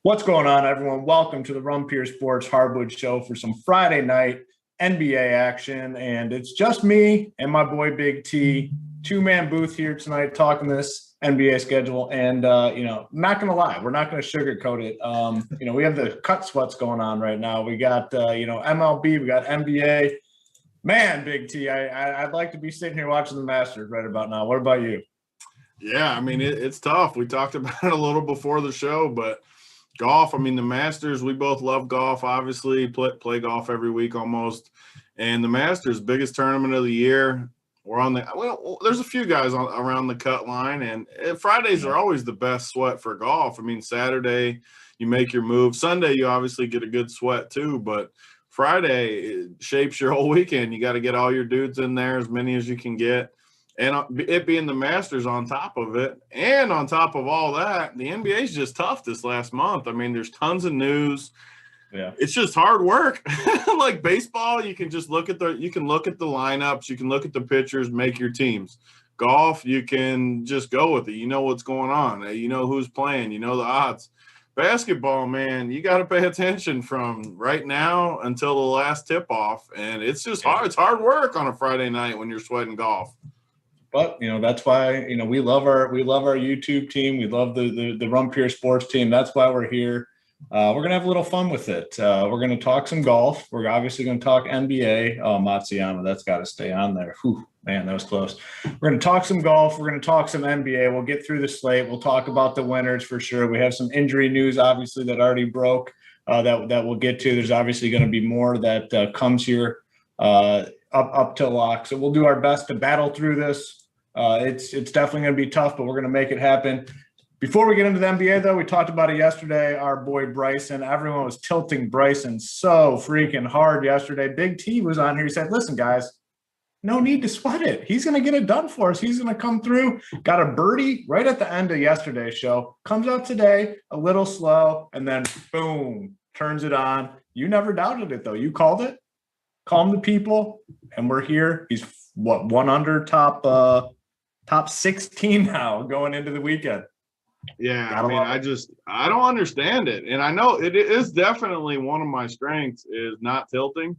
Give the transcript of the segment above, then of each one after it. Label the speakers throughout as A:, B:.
A: What's going on, everyone? Welcome to the Rumpier Sports Hardwood Show for some Friday night NBA action. And it's just me and my boy Big T, two-man booth here tonight talking this NBA schedule. And, not going to lie, we're not going to sugarcoat it. We have the cut sweats going on right now. We got, MLB, we got NBA. Man, Big T, I'd like to be sitting here watching the Masters right about now. What about you?
B: Yeah, I mean, it's tough. We talked about it a little before the show, but golf, I mean, the Masters, we both love golf, obviously, play golf every week almost. And the Masters, biggest tournament of the year. We're on there's a few guys around the cut line, and Fridays are always the best sweat for golf. I mean, Saturday, you make your move. Sunday, you obviously get a good sweat too, but Friday it shapes your whole weekend. You got to get all your dudes in there, as many as you can get. And it being the Masters on top of it, and on top of all that, the NBA is just tough this last month. I mean, there's tons of news.
A: Yeah,
B: it's just hard work. Like baseball, you can just look at the lineups, you can look at the pitchers, make your teams. Golf, you can just go with it. You know what's going on. You know who's playing. You know the odds. Basketball, man, you got to pay attention from right now until the last tip off, and it's just hard. It's hard work on a Friday night when you're sweating golf.
A: But that's why we love our YouTube team. We love the Rumpier Sports team. That's why we're here. We're gonna have a little fun with it. We're gonna talk some golf. We're obviously gonna talk NBA. Oh, Matsuyama, that's got to stay on there. Whew, man, that was close. We're gonna talk some golf. We're gonna talk some NBA. We'll get through the slate. We'll talk about the winners for sure. We have some injury news, obviously, that already broke. That we'll get to. There's obviously going to be more that comes here up to lock. So we'll do our best to battle through this. It's definitely going to be tough, but we're going to make it happen. Before we get into the NBA, though, we talked about it yesterday. Our boy Bryson, everyone was tilting Bryson so freaking hard yesterday. Big T was on here. He said, listen, guys, no need to sweat it. He's going to get it done for us. He's going to come through. Got a birdie right at the end of yesterday's show. Comes out today, a little slow, and then boom, turns it on. You never doubted it, though. You called it. Calm the people, and we're here. He's, one under top 16 now going into the weekend.
B: Yeah, I mean, I don't understand it. And I know it is definitely one of my strengths is not tilting,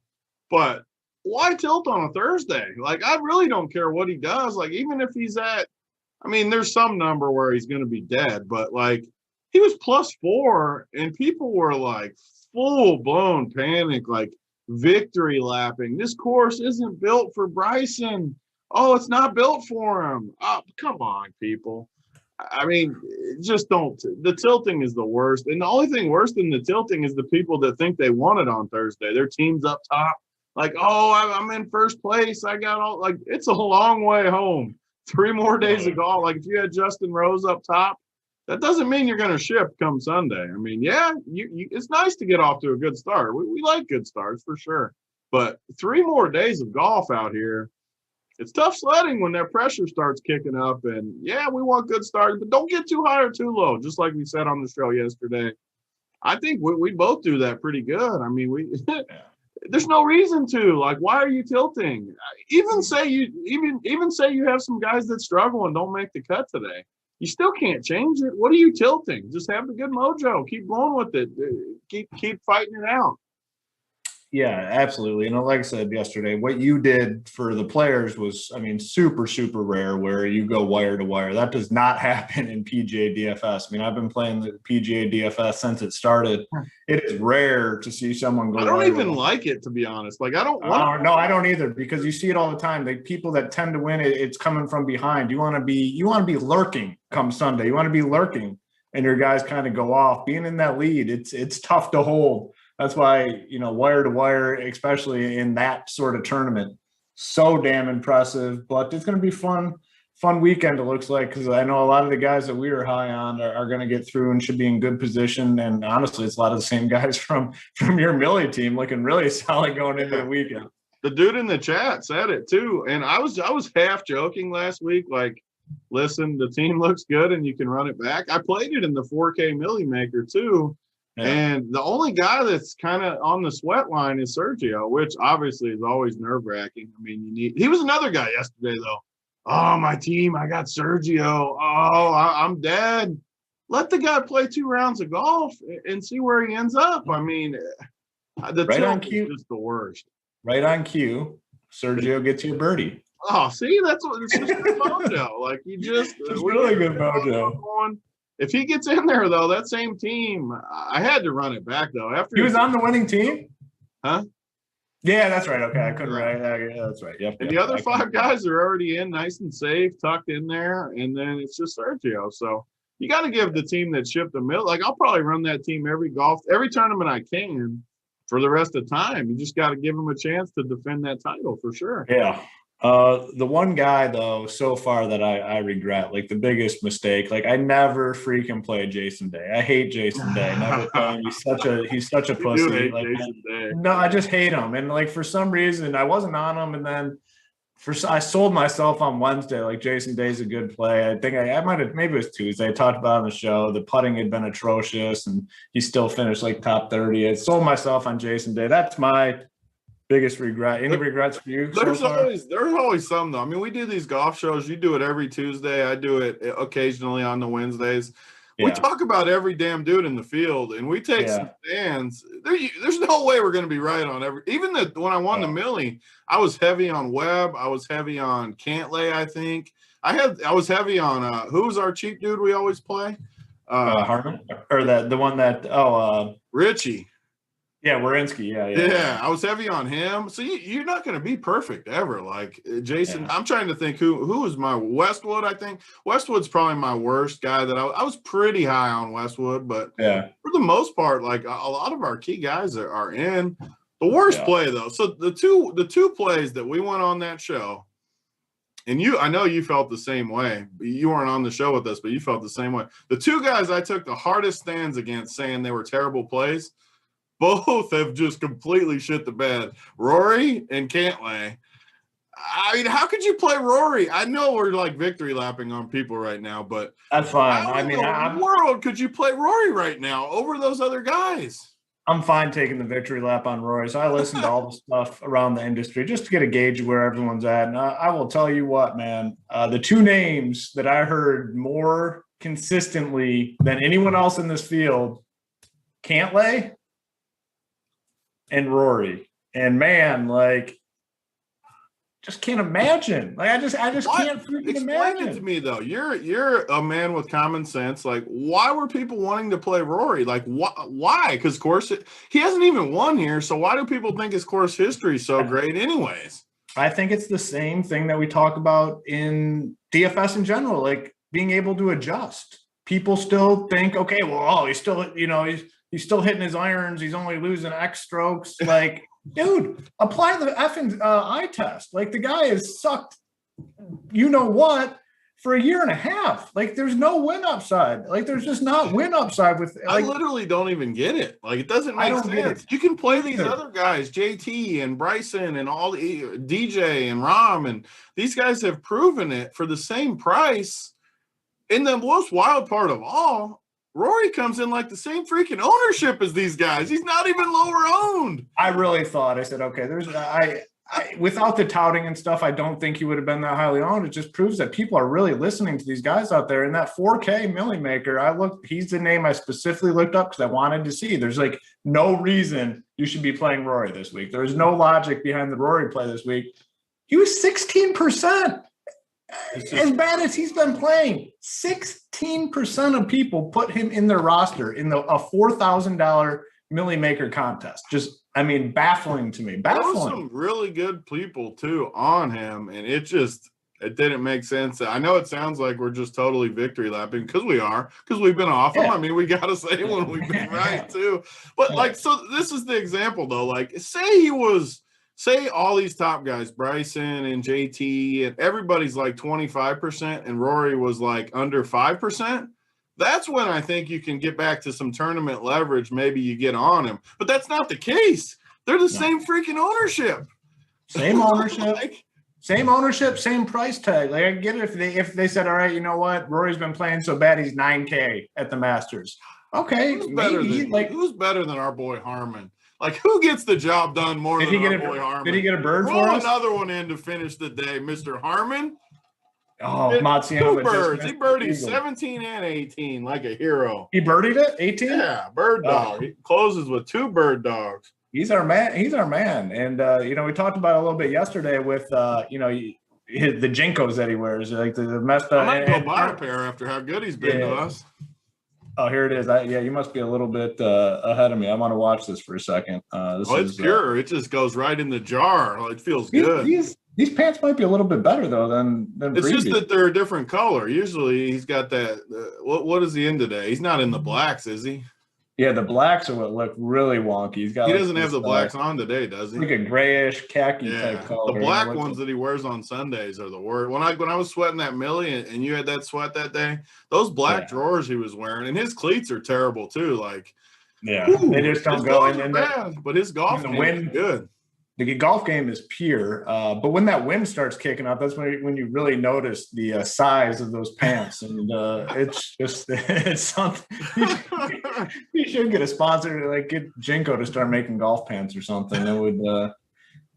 B: but why tilt on a Thursday? Like, I really don't care what he does. Like, even if he's there's some number where he's going to be dead, but like he was +4 and people were like full blown panic, like victory lapping. This course isn't built for Bryson. Oh, it's not built for him. Oh, come on, people. I mean, just don't. The tilting is the worst. And the only thing worse than the tilting is the people that think they won it on Thursday. Their team's up top. Like, oh, I'm in first place. I got all – like, it's a long way home. 3 more days of golf. Like, if you had Justin Rose up top, that doesn't mean you're going to ship come Sunday. I mean, yeah, it's nice to get off to a good start. We like good starts for sure. But 3 more days of golf out here, it's tough sledding when that pressure starts kicking up. And, yeah, we want good starts, but don't get too high or too low, just like we said on the show yesterday. I think we both do that pretty good. I mean, there's no reason to. Like, why are you tilting? Even say you have some guys that struggle and don't make the cut today. You still can't change it. What are you tilting? Just have the good mojo. Keep going with it. Keep fighting it out.
A: Yeah, absolutely. And like I said yesterday, what you did for the players was, super, super rare where you go wire to wire. That does not happen in PGA DFS. I've been playing the PGA DFS since it started. It is rare to see someone go.
B: I don't even like it, to be honest. Like, I don't want.
A: No, I don't either, because you see it all the time. The people that tend to win it's coming from behind. You want to be lurking come Sunday. You want to be lurking, and your guys kind of go off. Being in that lead, it's tough to hold. That's why, wire to wire, especially in that sort of tournament, so damn impressive. But it's going to be fun weekend, it looks like, because I know a lot of the guys that we were high on are going to get through and should be in good position. And honestly, it's a lot of the same guys from your Millie team looking really solid going into the weekend.
B: The dude in the chat said it too. And I was half joking last week, like, listen, the team looks good and you can run it back. I played it in the 4K Millie Maker too. Yeah. And the only guy that's kind of on the sweat line is Sergio, which obviously is always nerve-wracking. He was another guy yesterday, though. Oh, my team, I got Sergio. Oh, I'm dead. let the guy play 2 rounds of golf and see where he ends up. I mean, the
A: right on
B: tilt
A: cue.
B: is just the worst.
A: Right on cue. Sergio gets you a birdie.
B: Oh, see, that's what it's just good mojo. Like you just
A: really good mojo.
B: Going. If he gets in there though, that same team, I had to run it back though. After
A: he was on the winning team,
B: huh?
A: Yeah, that's right. Okay, I couldn't write. Yeah, that's right. Yep.
B: And the other 5 guys are already in, nice and safe, tucked in there, and then it's just Sergio. So you got to give the team that shipped the middle. Like I'll probably run that team every tournament I can for the rest of the time. You just got to give them a chance to defend that title for sure.
A: Yeah. The one guy though so far that I regret, like the biggest mistake, like I never freaking played Jason Day. I hate Jason Day. Never played him. He's such a pussy. Like, no, I just hate him. And like for some reason I wasn't on him, and then I sold myself on Wednesday. Like Jason Day's a good play. I think I might have, maybe it was Tuesday. I talked about on the show. The putting had been atrocious, and he still finished like top 30. I sold myself on Jason Day. That's my biggest regret. Any regrets for you?
B: There's always some though. I mean, we do these golf shows. You do it every Tuesday. I do it occasionally on the Wednesdays. Yeah. We talk about every damn dude in the field, and we take some stands. There's no way we're going to be right on every. Even when I won the Millie, I was heavy on Webb. I was heavy on Cantlay. I think I was heavy on who was our cheap dude we always play?
A: Harmon, or the one that
B: Richie.
A: Yeah, Warinsky.
B: Yeah. I was heavy on him. So you're not going to be perfect ever. Like Jason, I'm trying to think who was my Westwood. I think Westwood's probably my worst guy. That I was pretty high on Westwood, but for the most part, like a lot of our key guys are in. The worst play though. So the two plays that we went on that show, and I know you felt the same way. You weren't on the show with us, but you felt the same way. The 2 guys I took the hardest stands against, saying they were terrible plays. Both have just completely shit the bed. Rory and Cantlay. I mean, how could you play Rory? I know we're like victory lapping on people right now, but
A: that's fine.
B: How in the world could you play Rory right now over those other guys?
A: I'm fine taking the victory lap on Rory. So I listen to all the stuff around the industry just to get a gauge of where everyone's at. And I will tell you what, man, the 2 names that I heard more consistently than anyone else in this field, Cantlay and Rory. And man, like, just can't imagine. Like, I just can't freaking imagine.
B: Explain it to me though. You're a man with common sense. Like, why were people wanting to play Rory? Like, why? Because course he hasn't even won here. So why do people think his course history is so great, anyways?
A: I think it's the same thing that we talk about in DFS in general, like being able to adjust. People still think, okay, well, he's still, he's still hitting his irons. He's only losing X strokes. Like, dude, apply the effing eye test. Like, the guy has sucked, what, for a year and a half. Like, there's no win upside. Like, there's just not win upside with. Like,
B: I literally don't even get it. Like, it doesn't make sense. You can play these other guys, JT and Bryson and all the DJ and Rom, and these guys have proven it for the same price. And the most wild part of all, Rory comes in like the same freaking ownership as these guys. He's not even lower owned.
A: I really thought, I said, okay, without the touting and stuff, I don't think he would have been that highly owned. It just proves that people are really listening to these guys out there. And that 4K Millie Maker, he's the name I specifically looked up because I wanted to see. There's like no reason you should be playing Rory this week. There's no logic behind the Rory play this week. He was 16%. As bad as he's been playing, 16% of people put him in their roster in a $4,000 Millie Maker contest. Just, baffling to me. Baffling.
B: There were some really good people too on him, and it didn't make sense. I know it sounds like we're just totally victory lapping because we are, because we've been off him. We got to say when we've been right too. But so this is the example though. Like, say all these top guys, Bryson and JT, and everybody's like 25%, and Rory was like under 5%. That's when I think you can get back to some tournament leverage. Maybe you get on him, but that's not the case. They're the same freaking ownership.
A: Same ownership. Same ownership, same price tag. Like, I get it if they said, all right, you know what? Rory's been playing so bad he's 9K at the Masters. Okay.
B: Who's better than our boy Harmon? Like, who gets the job done more than our boy Harmon?
A: Did he get a bird for us?
B: Another one in to finish the day, Mr. Harmon.
A: Oh,
B: Two
A: Matsuyama just
B: birds. He
A: missed the
B: birdied
A: eagle.
B: 17 and 18 like a hero.
A: He birdied it, 18?
B: Yeah, bird dog. He closes with 2 bird dogs.
A: He's our man. He's our man. And, we talked about it a little bit yesterday with, the Jinkos that he wears, like the messed up.
B: I might go buy a pair after how good he's been to us.
A: Oh, here it is. You must be a little bit ahead of me. I'm going to watch this for a second.
B: It's pure. It just goes right in the jar. It feels good.
A: These pants might be a little bit better, though, than
B: it's previous. Just that they're a different color. Usually he's got that. What is he in today? He's not in the blacks, is he?
A: Yeah, the blacks are what look really wonky. He
B: doesn't have the blacks on today, does he?
A: Like a grayish khaki type color.
B: The black ones that he wears on Sundays are the worst. When I was sweating that Millie and you had that sweat that day, those black drawers he was wearing, and his cleats are terrible too.
A: They just don't go in.
B: Bad, but his golf game is good.
A: The golf game is pure, but when that wind starts kicking up, that's when you really notice the size of those pants, and it's something. You should get a sponsor, like get Jinko to start making golf pants or something. That would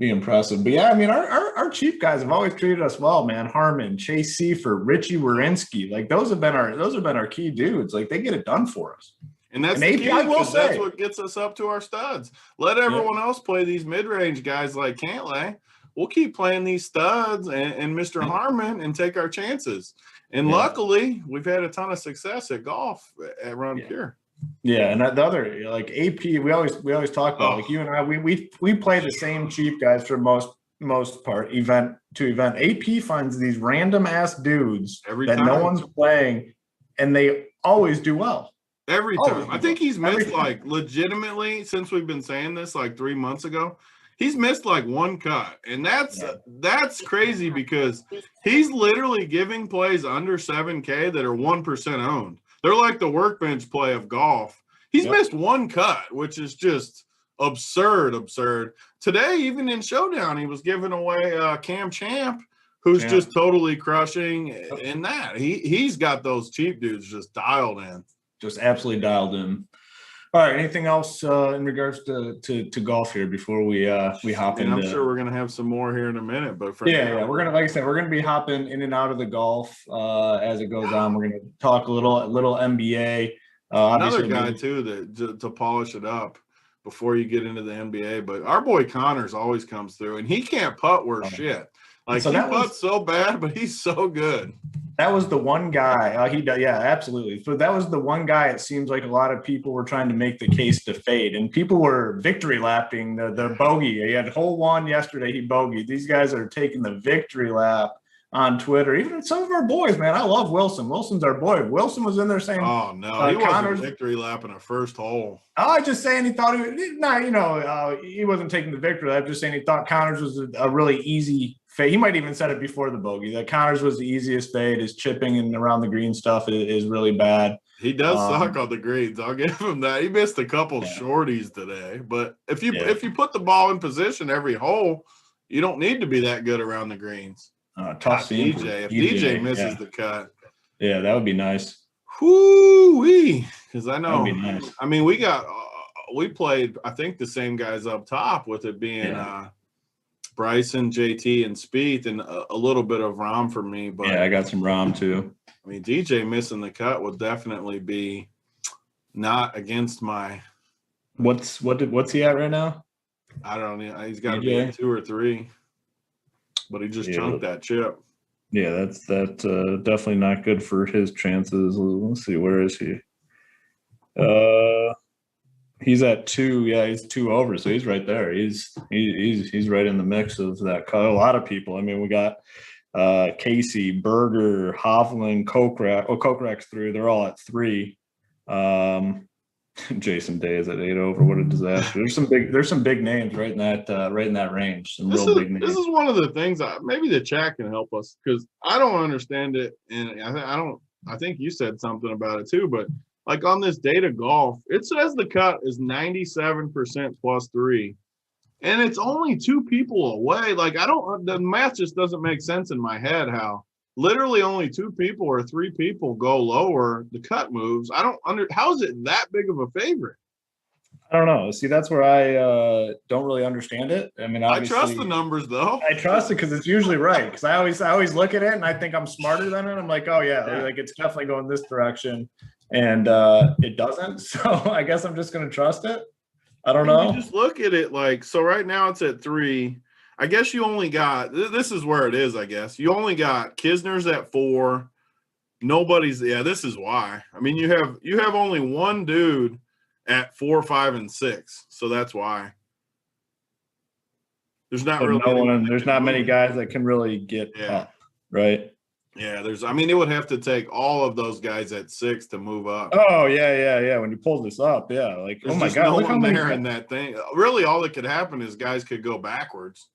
A: be impressive. But yeah, I mean, our cheap guys have always treated us well, man. Harmon, Chase Seifert, Richie Wierenski, like those have been our key dudes. Like they get it done for us.
B: And that's the key, because that's what gets us up to our studs. Let everyone else play these mid-range guys like Cantlay. We'll keep playing these studs and Mr. Harmon and take our chances. And luckily, we've had a ton of success at golf around here.
A: Yeah, and the other, like AP, we always talk about, like you and I, we play the same cheap guys for most part, event to event. AP finds these random ass dudes that no one's playing, and they always do well.
B: Every time. I think he's missed legitimately, since we've been saying this 3 months ago, he's missed one cut. And that's crazy, because he's literally giving plays under 7K that are 1% owned. They're like the workbench play of golf. He's missed 1 cut, which is just absurd. Today, even in Showdown, he was giving away Cam Champ, who's just totally crushing in that. He's got those cheap dudes just dialed in.
A: Just absolutely dialed in. All right. Anything else in regards to golf here before we hop in?
B: I'm sure we're gonna have some more here in a minute, but
A: we're gonna, like I said, we're gonna be hopping in and out of the golf as it goes on. We're gonna talk a little NBA.
B: Another guy too that to polish it up before you get into the NBA. But our boy Connors always comes through, and he can't putt worth shit. He putts so bad, but he's so good.
A: That was the one guy. Absolutely. So that was the one guy. It seems like a lot of people were trying to make the case to fade, and people were victory lapping the bogey. He had hole 1 yesterday. He bogeyed. These guys are taking the victory lap on Twitter. Even some of our boys, man. I love Wilson. Wilson's our boy. Wilson was in there saying,
B: "Oh no, he wasn't victory lap in a first hole."
A: I just saying he thought he wasn't taking the victory lap. Just saying he thought Connors was a really easy fade. He might even said it before the bogey that Connors was the easiest fade. His chipping and around the green stuff is really bad.
B: He does suck on the greens. I'll give him that. He missed a couple shorties today, but if you put the ball in position every hole, you don't need to be that good around the greens.
A: Tough
B: DJ. If DJ misses the cut,
A: that would be nice.
B: Whoo-wee. Because I know.
A: That'd be nice.
B: I mean, we played, I think, the same guys up top, with it being Bryson, JT, and Spieth, and a little bit of Rahm for me. But
A: I got some Rahm too.
B: I mean, DJ missing the cut would definitely be not against my.
A: What's he at right now?
B: I don't know. He's got to be 2 or 3. But he just chunked that chip.
A: Yeah, that's definitely not good for his chances. Let's see, where is he? He's at 2. Yeah, he's 2 over, so he's right there. He's right in the mix of that cut. A lot of people. I mean, we got Casey, Berger, Hovland, Kokrak. Oh, Kokrak's through. They're all at 3. Jason Day is at 8 over. What a disaster! There's some big names right in that range. Some big names.
B: This is one of the things. Maybe the chat can help us, because I don't understand it, and I think you said something about it too. But like on this data golf, it says the cut is 97% +3, and it's only 2 people away. Like the math just doesn't make sense in my head. How literally only 2 people or 3 people go lower, the cut moves. How is it that big of a favorite?
A: I don't know. See, that's where I don't really understand it. I mean,
B: I
A: obviously,
B: trust the numbers though.
A: I trust it because it's usually right. Because I always look at it and I think I'm smarter than it. I'm like, oh yeah, like it's definitely going this direction, and it doesn't. So I guess I'm just gonna trust it. I don't know.
B: You just look at it like, so right now it's at 3. I guess you only got, this is where it is, I guess. You only got Kisner's at 4. Nobody's, this is why. I mean, you have only one dude at 4, 5, and 6. So that's why. There's not really
A: there's not many guys that can really get up, right?
B: Yeah, it would have to take all of those guys at 6 to move up.
A: Oh, yeah. When you pull this up, like,
B: there's
A: oh my God.
B: No one there in that thing. Really, all that could happen is guys could go backwards.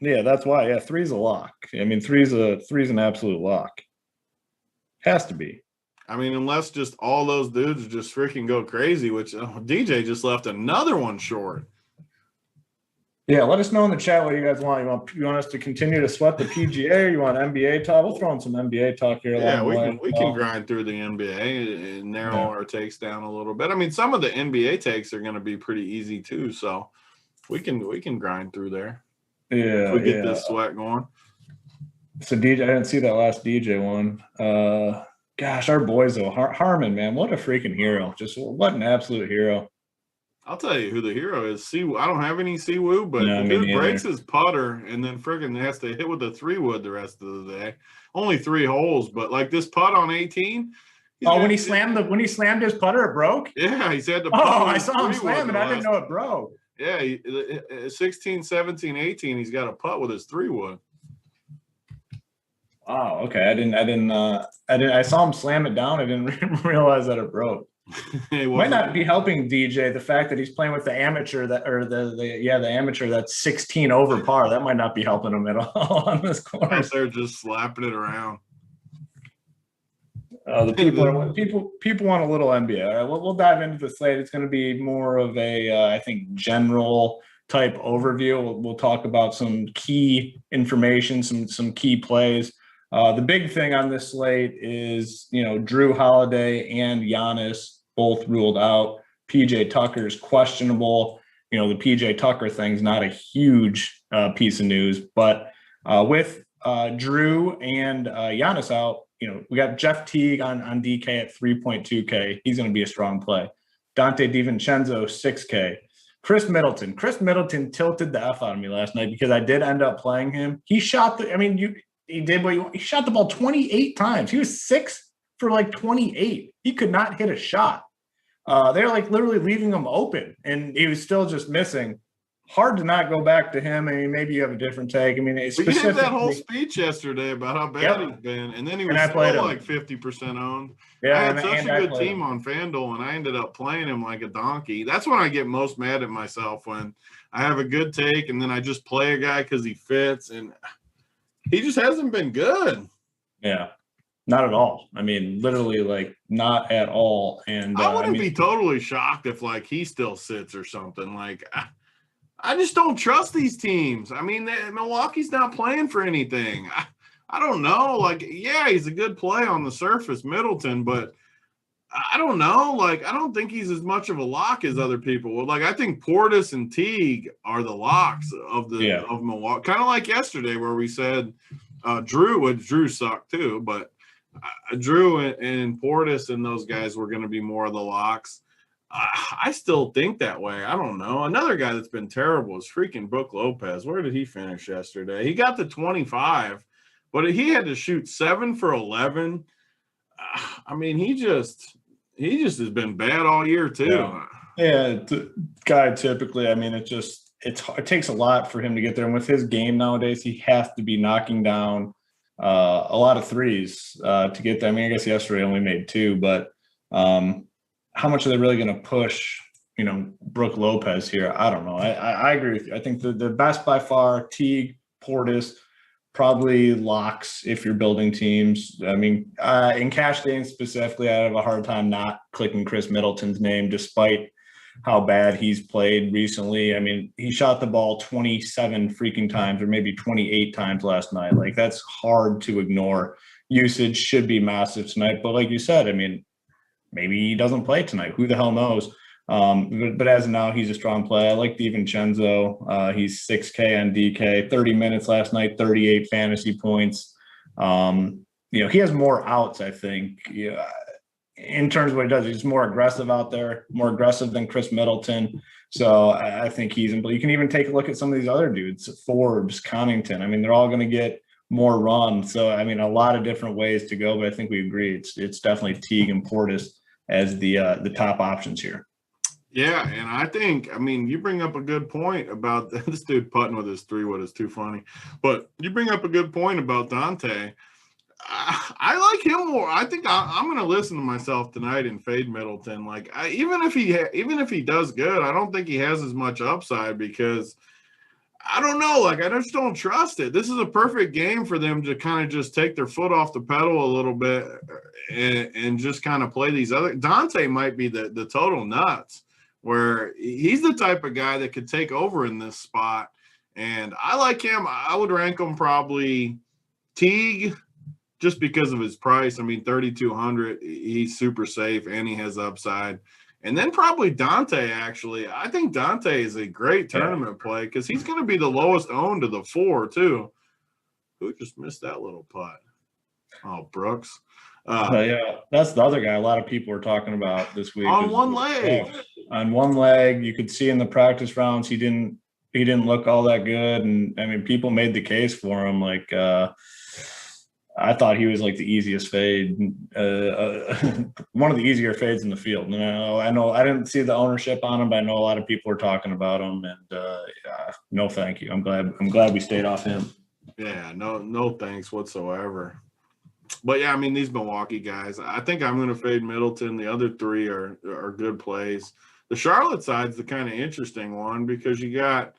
A: Yeah, that's why. Yeah, 3's a lock. I mean, 3's an absolute lock. Has to be.
B: I mean, unless just all those dudes just freaking go crazy, which DJ just left another one short.
A: Yeah, let us know in the chat what you guys want. You want us to continue to sweat the PGA? Or you want NBA talk? We'll throw in some NBA talk here.
B: Yeah, we can grind through the NBA and narrow our takes down a little bit. I mean, some of the NBA takes are going to be pretty easy too, so we can grind through there.
A: Yeah,
B: if we get this sweat going.
A: So DJ, I didn't see that last DJ one. Gosh, our boys though, Harmon, man, what a freaking hero! Just what an absolute hero.
B: I'll tell you who the hero is. I don't have any Siwoo, but the dude breaks his putter and then freaking has to hit with a 3-wood the rest of the day. Only 3 holes, but like this putt on 18.
A: When he slammed his putter, it broke.
B: Yeah, he's had to.
A: I saw him slam it. I didn't know it broke.
B: Yeah, 16, 17, 18. He's got a putt with his 3-wood.
A: Wow. Okay, I saw him slam it down. I didn't realize that it broke. It might not be helping DJ the fact that he's playing with the amateur the amateur that's 16 over par. That might not be helping him at all on this course.
B: They're just slapping it around.
A: The people want a little NBA. All right, we'll dive into the slate. It's going to be more of a I think general type overview. We'll talk about some key information, some key plays. The big thing on this slate is Drew Holiday and Giannis both ruled out. PJ Tucker's questionable. The PJ Tucker thing's not a huge piece of news, but with Drew and Giannis out, we got Jeff Teague on DK at 3.2K. He's going to be a strong play. Dante DiVincenzo, 6K. Chris Middleton tilted the F out of me last night because I did end up playing him. He shot he shot the ball 28 times. He was 6 for like 28. He could not hit a shot. They're like literally leaving him open, and he was still just missing. Hard to not go back to him. I mean, maybe you have a different take. I mean,
B: we gave that whole speech yesterday about how bad he's been, and then he was still like 50% owned. Yeah, I had such a good team on FanDuel, and I ended up playing him like a donkey. That's when I get most mad at myself, when I have a good take, and then I just play a guy because he fits, and he just hasn't been good.
A: Yeah. Not at all. I mean, literally, like, not at all. And
B: I wouldn't be totally shocked if, like, he still sits or something. Like, I just don't trust these teams. I mean, Milwaukee's not playing for anything. I don't know. Like, yeah, he's a good play on the surface, Middleton, but I don't know. Like, I don't think he's as much of a lock as other people. Like, I think Portis and Teague are the locks of Milwaukee. Kind of like yesterday where we said Drew sucked too, but Drew and Portis and those guys were going to be more of the locks. I still think that way. I don't know. Another guy that's been terrible is freaking Brook Lopez. Where did he finish yesterday? He got to 25, but he had to shoot 7 for 11. I mean, he just has been bad all year too.
A: Yeah, guy typically. I mean, it takes a lot for him to get there, and with his game nowadays, he has to be knocking down a lot of threes to get there. I mean, I guess yesterday only made 2, but how much are they really going to push, Brook Lopez here? I don't know. I agree with you. I think the best by far, Teague, Portis, probably locks if you're building teams. I mean, in cash games specifically, I have a hard time not clicking Chris Middleton's name despite how bad he's played recently. I mean, he shot the ball 27 freaking times or maybe 28 times last night. Like, that's hard to ignore. Usage should be massive tonight. But like you said, I mean, maybe he doesn't play tonight. Who the hell knows? But as of now, he's a strong play. I like DiVincenzo. He's 6K on DK, 30 minutes last night, 38 fantasy points. He has more outs, I think. Yeah, in terms of what he does, he's more aggressive out there, more aggressive than Chris Middleton. So I think he's in. But you can even take a look at some of these other dudes, Forbes, Connington. I mean, they're all going to get more run. So, I mean, a lot of different ways to go, but I think we agree it's definitely Teague and Portis as the top options here.
B: Yeah, and I think, you bring up a good point about this dude putting with his 3-wood is too funny. But you bring up a good point about Dante. I like him more. I think I'm going to listen to myself tonight and fade Middleton. Like, even if he does good, I don't think he has as much upside because I don't know. Like, I just don't trust it. This is a perfect game for them to kind of just take their foot off the pedal a little bit and just kind of play these other. Dante might be the total nuts, where he's the type of guy that could take over in this spot. And I like him. I would rank him probably Teague, just because of his price. I mean, 3,200, he's super safe and he has upside. And then probably Dante, actually. I think Dante is a great tournament play because he's going to be the lowest owned of the 4, too. Who just missed that little putt? Oh, Brooks.
A: Yeah, that's the other guy a lot of people are talking about this week.
B: On one leg.
A: On one leg. You could see in the practice rounds he didn't look all that good. And, I mean, people made the case for him. Like, I thought he was like the easiest fade, one of the easier fades in the field. And I know I didn't see the ownership on him, but I know a lot of people are talking about him. And no, thank you. I'm glad we stayed off him.
B: Yeah, no thanks whatsoever. But yeah, I mean, these Milwaukee guys, I think I'm going to fade Middleton. The other 3 are good plays. The Charlotte side's the kind of interesting one because you got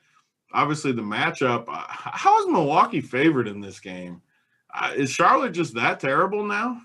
B: obviously the matchup. How is Milwaukee favored in this game? Is Charlotte just that terrible now?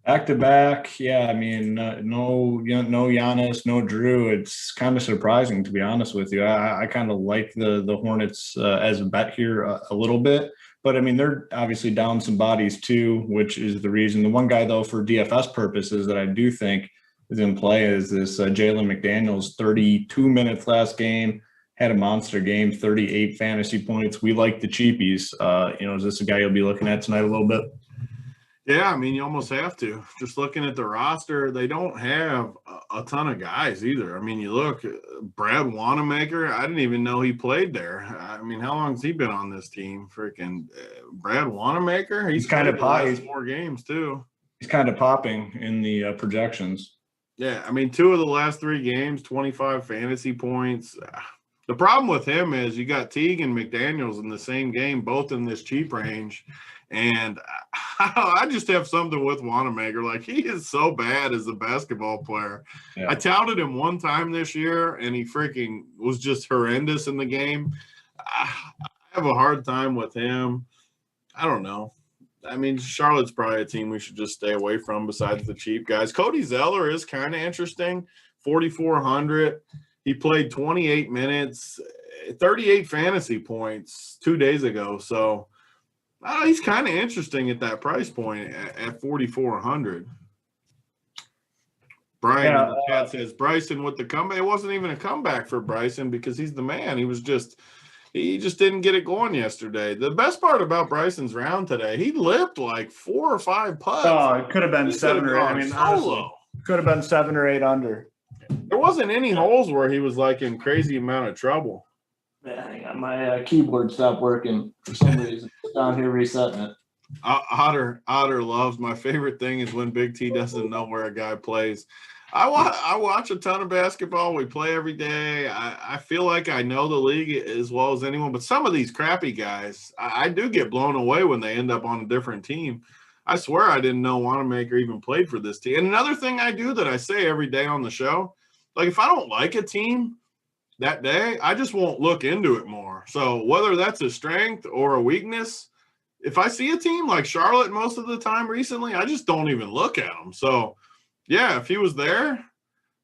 A: Back to back, yeah. I mean, no Giannis, no Drew. It's kind of surprising, to be honest with you. I kind of like the Hornets as a bet here a little bit, but I mean they're obviously down some bodies too, which is the reason. The one guy though for DFS purposes that I do think is in play is this Jalen McDaniels. 32 minutes last game. Had a monster game, 38 fantasy points. We like the cheapies. Is this a guy you'll be looking at tonight a little bit?
B: Yeah, I mean, you almost have to. Just looking at the roster, they don't have a ton of guys either. I mean, you look, Brad Wanamaker, I didn't even know he played there. I mean, how long has he been on this team? Freaking Brad Wanamaker? He's kind of popping 4 games too.
A: He's kind of popping in the projections.
B: Yeah, I mean, 2 of the last 3 games, 25 fantasy points. The problem with him is you got Teague and McDaniels in the same game, both in this cheap range. And I just have something with Wanamaker. Like, he is so bad as a basketball player. Yeah. I touted him one time this year, and he freaking was just horrendous in the game. I have a hard time with him. I don't know. I mean, Charlotte's probably a team we should just stay away from besides the cheap guys. Cody Zeller is kind of interesting, 4,400. He played 28 minutes, 38 fantasy points 2 days ago. So he's kind of interesting at that price point at 4,400. Brian in the chat says Bryson with the comeback. It wasn't even a comeback for Bryson because he's the man. He just didn't get it going yesterday. The best part about Bryson's round today, he lipped like 4 or 5 putts.
A: Oh, it could have been 7 or 8. I mean, honestly, could have been 7 or 8 under.
B: There wasn't any holes where he was like in crazy amount of trouble.
A: Yeah, hang on. My keyboard stopped working for some reason. It's down here resetting it.
B: Otter loves. My favorite thing is when Big T doesn't know where a guy plays. I watch a ton of basketball. We play every day. I feel like I know the league as well as anyone, but some of these crappy guys, I do get blown away when they end up on a different team. I swear I didn't know Wanamaker even played for this team. And another thing I do that I say every day on the show, like if I don't like a team that day, I just won't look into it more. So whether that's a strength or a weakness, if I see a team like Charlotte most of the time recently, I just don't even look at them. So, yeah, if he was there,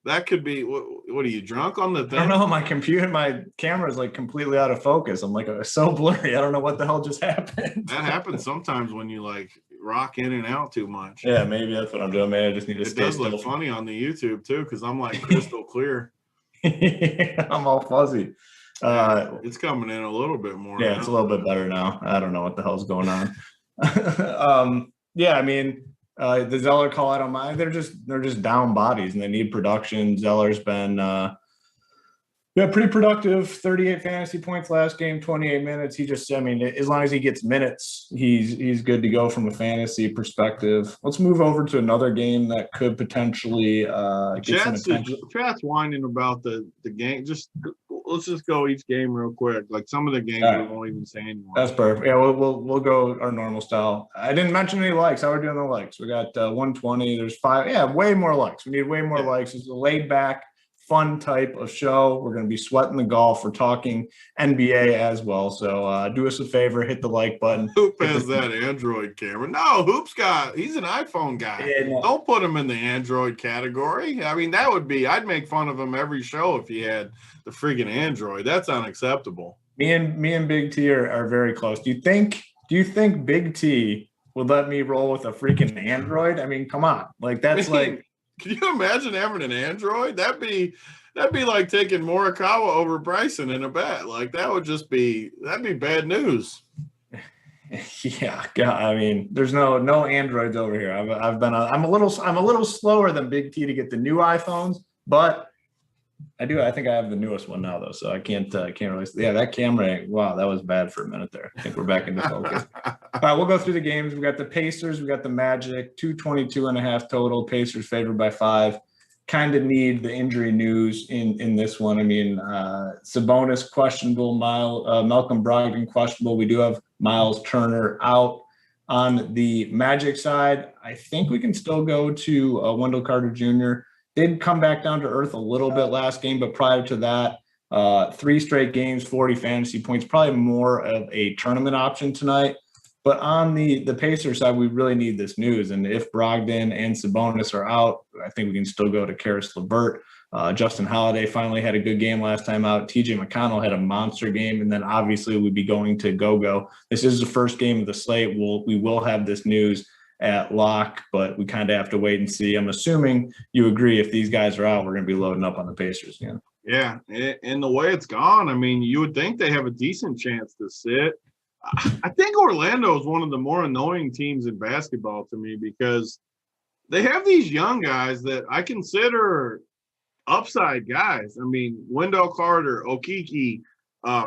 B: that could be – what are you, drunk on the thing?
A: I don't know. My camera is like completely out of focus. I'm like so blurry. I don't know what the hell just happened.
B: That happens sometimes when you like rock in and out too much.
A: Yeah, maybe that's what I'm doing. Maybe I just need to stay
B: still. It does look funny on the YouTube too because I'm like crystal clear.
A: I'm all fuzzy.
B: It's coming in a little bit more.
A: Yeah,
B: now.
A: it's a little bit better now. I don't know what the hell's going on. Yeah, I mean, the Zeller call, I don't mind. They're just down bodies and they need production. Zeller's been pretty productive. 38 fantasy points last game, 28 minutes. I mean, as long as he gets minutes, he's good to go from a fantasy perspective. Let's move over to another game that could potentially get some attention.
B: Chat's whining about the game. Let's just go each game real quick. Like some of the games we won't even say anymore.
A: That's perfect. Yeah, we'll go our normal style. I didn't mention any likes. How are we doing the likes? We got 120. There's 5. Yeah, way more likes. We need way more likes. It's a laid back, fun type of show. We're going to be sweating the golf. We're talking NBA as well. So do us a favor, hit the like button.
B: Hoop has that Android camera. No, he's an iPhone guy. Yeah, no. Don't put him in the Android category. I mean, I'd make fun of him every show if he had the friggin' Android. That's unacceptable.
A: Me and Big T are very close. Do you think Big T would let me roll with a freaking Android? I mean, come on. Like that's like.
B: Can you imagine having an Android? That'd be like taking Morikawa over Bryson in a bet. Like that'd be bad news.
A: Yeah, I mean, there's no Androids over here. I'm a little slower than Big T to get the new iPhones, but I think I have the newest one now though, so I can't really. Yeah, that camera. Wow, that was bad for a minute there. I think we're back into focus. All right, we'll go through the games. We got the Pacers, we got the Magic, 222.5 total. Pacers favored by 5. Kind of need the injury news in this one. I mean, Sabonis questionable, Malcolm Brogdon questionable. We do have Miles Turner out. On the Magic side, I think we can still go to Wendell Carter Jr. Did come back down to earth a little bit last game, but prior to that, 3 straight games, 40 fantasy points, probably more of a tournament option tonight. But on the Pacers side, we really need this news. And if Brogdon and Sabonis are out, I think we can still go to Karis LeVert. Justin Holiday finally had a good game last time out. TJ McConnell had a monster game. And then obviously we'd be going to Go-Go. This is the first game of the slate. We will have this news at lock, but we kind of have to wait and see. I'm assuming you agree if these guys are out, we're going to be loading up on the Pacers again.
B: Yeah, and the way it's gone, I mean, you would think they have a decent chance to sit. I think Orlando is one of the more annoying teams in basketball to me because they have these young guys that I consider upside guys. I mean, Wendell Carter, Okeke,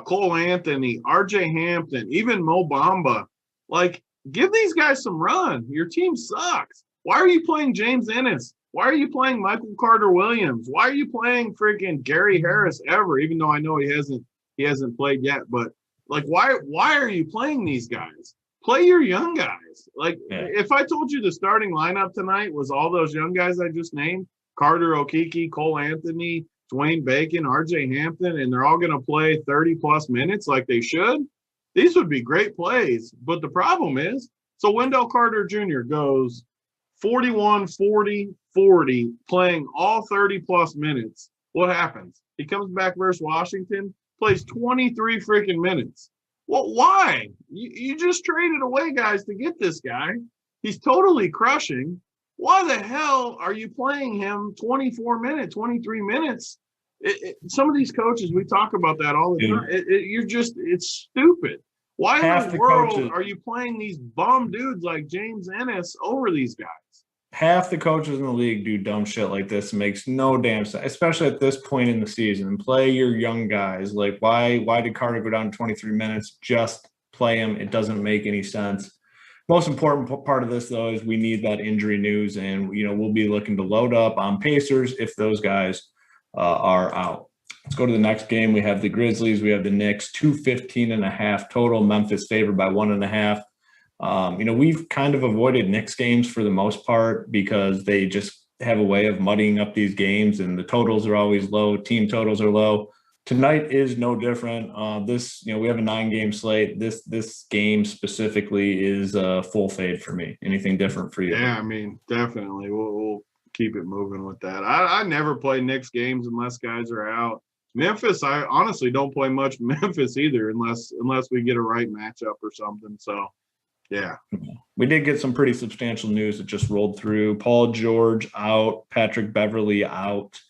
B: Cole Anthony, RJ Hampton, even Mo Bamba. Like, give these guys some run. Your team sucks. Why are you playing James Ennis? Why are you playing Michael Carter-Williams? Why are you playing freaking Gary Harris ever? Even though I know he hasn't played yet, but like, why are you playing these guys? Play your young guys. Like, if I told you the starting lineup tonight was all those young guys I just named, Carter, Okeke, Cole Anthony, Dwayne Bacon, RJ Hampton, and they're all going to play 30-plus minutes like they should, these would be great plays. But the problem is, so Wendell Carter Jr. goes 41, 40, 40, playing all 30-plus minutes. What happens? He comes back versus Washington, plays 23 freaking minutes. Well, why? You just traded away guys to get this guy. He's totally crushing. Why the hell are you playing him 24 minutes, 23 minutes? Some of these coaches, we talk about that all the time. It's stupid. Why in the world are you playing these bum dudes like James Ennis over these guys?
A: Half the coaches in the league do dumb shit like this. It makes no damn sense, especially at this point in the season. And play your young guys. Like, why did Carter go down 23 minutes? Just play him. It doesn't make any sense. Most important part of this, though, is we need that injury news. And, we'll be looking to load up on Pacers if those guys are out. Let's go to the next game. We have the Grizzlies. We have the Knicks, 215.5 total. Memphis favored by 1.5. We've kind of avoided Knicks games for the most part because they just have a way of muddying up these games and the totals are always low. Team totals are low. Tonight is no different. We have a 9-game slate. This game specifically is a full fade for me. Anything different for you?
B: Yeah, I mean, definitely. We'll keep it moving with that. I never play Knicks games unless guys are out. Memphis, I honestly don't play much Memphis either unless we get a right matchup or something. So, yeah.
A: We did get some pretty substantial news that just rolled through. Paul George out, Patrick Beverley out.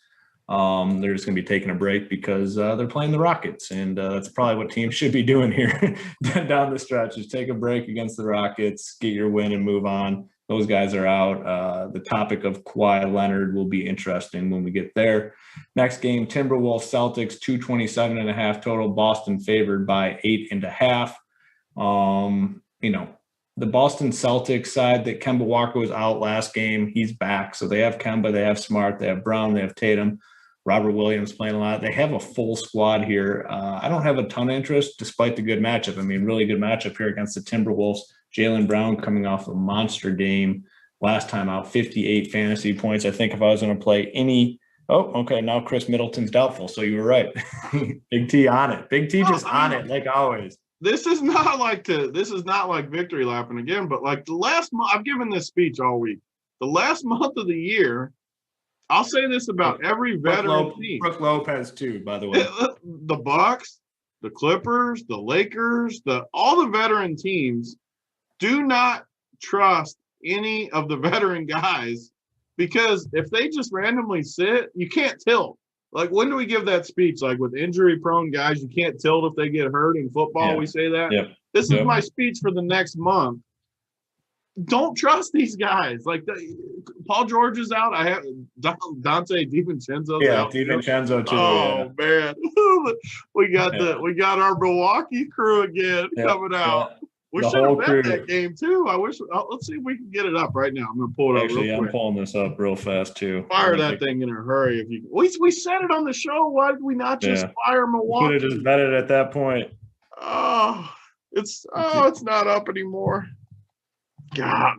A: They're just going to be taking a break because they're playing the Rockets, and that's probably what teams should be doing here down the stretch, is take a break against the Rockets, get your win, and move on. Those guys are out. The topic of Kawhi Leonard will be interesting when we get there. Next game, Timberwolves Celtics, 227.5 total. Boston favored by 8.5. The Boston Celtics side that Kemba Walker was out last game, he's back. So they have Kemba, they have Smart, they have Brown, they have Tatum. Robert Williams playing a lot. They have a full squad here. I don't have a ton of interest despite the good matchup. I mean, really good matchup here against the Timberwolves. Jaylen Brown coming off a monster game last time out, 58 fantasy points. I think if I was going to play any – now Chris Middleton's doubtful. So you were right. Big T on it. Big T just on it like always.
B: This is not like victory lapping again, but like the last month – I've given this speech all week. The last month of the year – I'll say this about every veteran team.
A: Brook Lopez too, by the way.
B: The Bucks, the Clippers, the Lakers, all the veteran teams do not trust any of the veteran guys, because if they just randomly sit, you can't tilt. Like, when do we give that speech? Like, with injury-prone guys, you can't tilt if they get hurt in football. Yeah. We say that. Yep. This is my speech for the next month. Don't trust these guys. Like, Paul George is out. I have Dante DiVincenzo's out.
A: Yeah, DiVincenzo too.
B: Oh man, we got our Milwaukee crew again coming out. We should have bet that game too. I wish. Let's see if we can get it up right now. I'm gonna pull it up real quick.
A: I'm pulling this up real fast too.
B: Fire that thing in a hurry. If you, we said it on the show. Why did we not just fire Milwaukee?
A: Could have just bet it at that point.
B: It's not up anymore. God,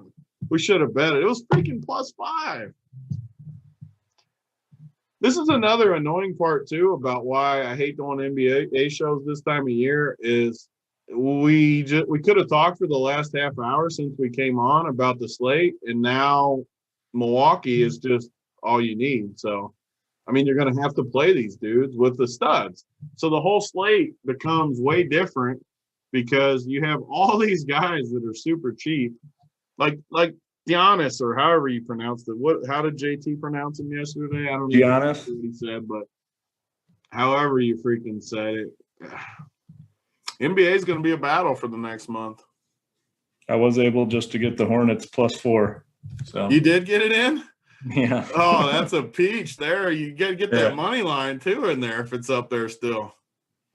B: we should have bet it. It was freaking +5. This is another annoying part too about why I hate doing NBA shows this time of year. Is we could have talked for the last half hour since we came on about the slate, and now Milwaukee is just all you need. So, I mean, you're going to have to play these dudes with the studs. So the whole slate becomes way different because you have all these guys that are super cheap. Like Giannis, or however you pronounced it. How did JT pronounce him yesterday? I don't know
A: Giannis.
B: What he said, but however you freaking said it, NBA is going to be a battle for the next month.
A: I was able just to get the Hornets +4. So
B: you did get it in?
A: Yeah.
B: Oh, that's a peach there. You get that money line too in there if it's up there still.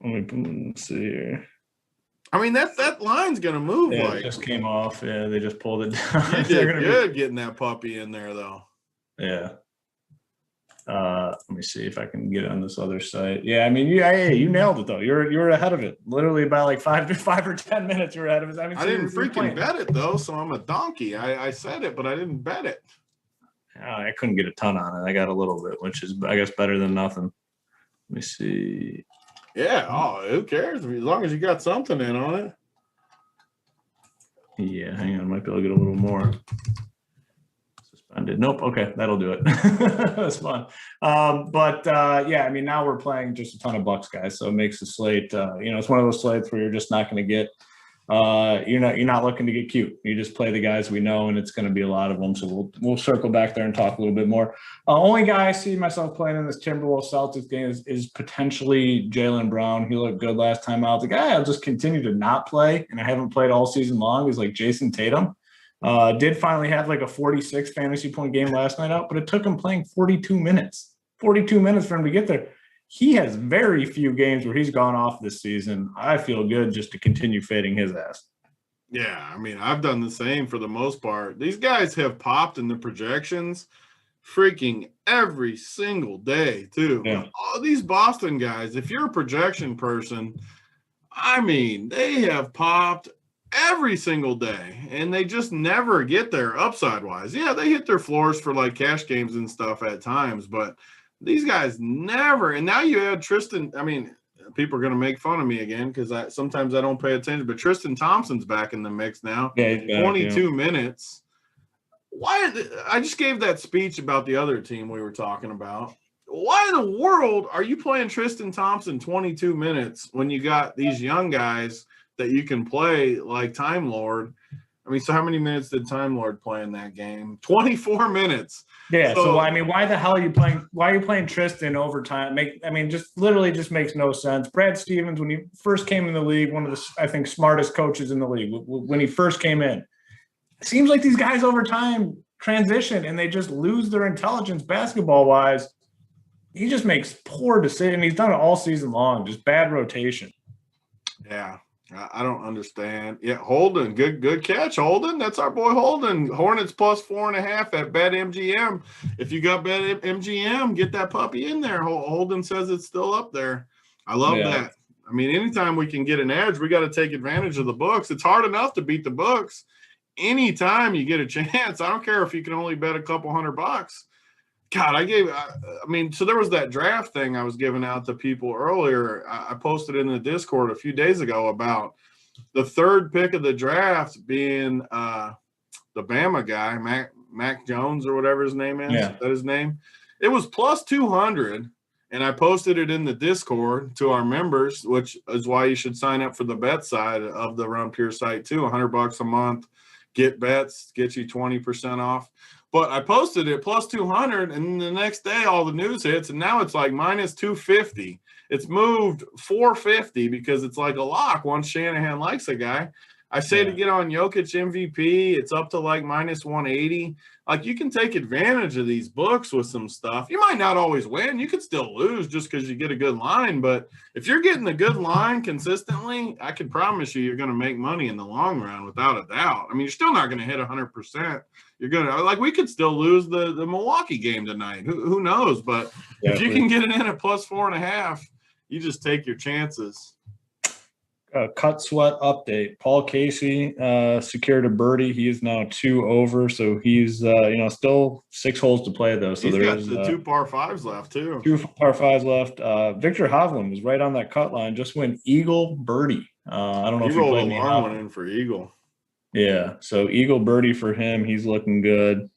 A: Let me see here.
B: I mean, that line's going to move.
A: Yeah, it just came off. Yeah, they just pulled it down.
B: You did good getting that puppy in there, though.
A: Yeah. Let me see if I can get it on this other site. Yeah, I mean, you nailed it, though. You're ahead of it. Literally by like 5 or 10 minutes, you're ahead of it.
B: I didn't freaking bet it, though, so I'm a donkey. I said it, but I didn't bet it.
A: I couldn't get a ton on it. I got a little bit, which is, I guess, better than nothing. Let me see.
B: Yeah, who cares? As long as you got something in on it.
A: Yeah, hang on. I might be able to get a little more. Suspended. Nope. Okay, that'll do it. That's fun. Yeah, I mean, now we're playing just a ton of Bucks guys, so it makes the slate, it's one of those slates where you're just not going to get you're not looking to get cute. You just play the guys we know, and it's going to be a lot of them. So we'll circle back there and talk a little bit more. Only guy I see myself playing in this Timberwolves Celtics game is potentially Jaylen Brown. He looked good last time out. The guy I'll just continue to not play, and I haven't played all season long, is like Jason Tatum. Did finally have like a 46 fantasy point game last night out, but it took him playing 42 minutes. 42 minutes for him to get there. He has very few games where he's gone off this season. I feel good just to continue fading his ass.
B: Yeah, I mean, I've done the same for the most part. These guys have popped in the projections freaking every single day, too.
A: Yeah.
B: All these Boston guys, if you're a projection person, I mean, they have popped every single day, and they just never get there upside-wise. Yeah, they hit their floors for, like, cash games and stuff at times, but – these guys never. And now you add Tristan. I mean, people are going to make fun of me again because sometimes I don't pay attention. But Tristan Thompson's back in the mix now.
A: Yeah,
B: 22 minutes. Why? I just gave that speech about the other team we were talking about. Why in the world are you playing Tristan Thompson 22 minutes when you got these young guys that you can play like Time Lord? I mean, so how many minutes did Time Lord play in that game? 24 minutes.
A: Yeah. So I mean, why the hell are you playing? Why are you playing Tristan overtime? Just literally just makes no sense. Brad Stevens, when he first came in the league, one of the, I think, smartest coaches in the league, when he first came in, it seems like these guys over time transition and they just lose their intelligence basketball wise. He just makes poor decisions. He's done it all season long, just bad rotation.
B: Yeah. I don't understand. Yeah, Holden, good catch, Holden. That's our boy Holden. Hornets plus 4.5 at BetMGM. If you got BetMGM, get that puppy in there. Holden says it's still up there. I love that. I mean, anytime we can get an edge, we got to take advantage of the books. It's hard enough to beat the books. Anytime you get a chance, I don't care if you can only bet a couple $100. God, so there was that draft thing I was giving out to people earlier. I posted in the Discord a few days ago about the third pick of the draft being the Bama guy, Mac Jones or whatever his name is.
A: Yeah.
B: Is that his name? It was plus 200, and I posted it in the Discord to our members, which is why you should sign up for the bet side of the Run Pure site too. $100 a month, get bets, get you 20% off. But I posted it plus 200, and the next day all the news hits, and now it's like minus 250. It's moved 450 because it's like a lock once Shanahan likes a guy. I say to get on Jokic MVP, it's up to like minus 180. Like, you can take advantage of these books with some stuff. You might not always win. You could still lose just because you get a good line. But if you're getting a good line consistently, I can promise you're going to make money in the long run without a doubt. I mean, you're still not going to hit 100%. You're going to, like, we could still lose the Milwaukee game tonight. Who knows? But if you can get it in at plus 4.5, you just take your chances.
A: Cut sweat update. Paul Casey secured a birdie. He is now 2 over, so he's still 6 holes to play though. So
B: he's got the 2 par 5s left too.
A: 2 par 5s left. Victor Hovland was right on that cut line. Just went eagle birdie. I don't know if he
B: rolled a long one in for eagle.
A: Yeah, so eagle birdie for him. He's looking good.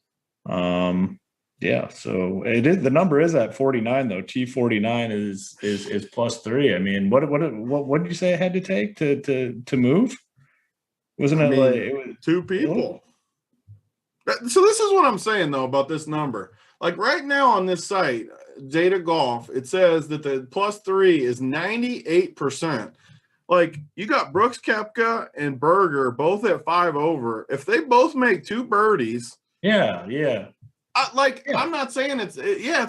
A: Yeah, so it is. The number is at 49 though. T49 is plus 3. I mean, what did you say it had to take to move? Wasn't it like it was
B: 2 people? So this is what I'm saying though about this number. Like right now on this site, Data Golf, it says that the plus 3 is 98%. Like, you got Brooks Koepka and Berger both at 5 over. If they both make 2 birdies,
A: yeah.
B: I'm not saying it's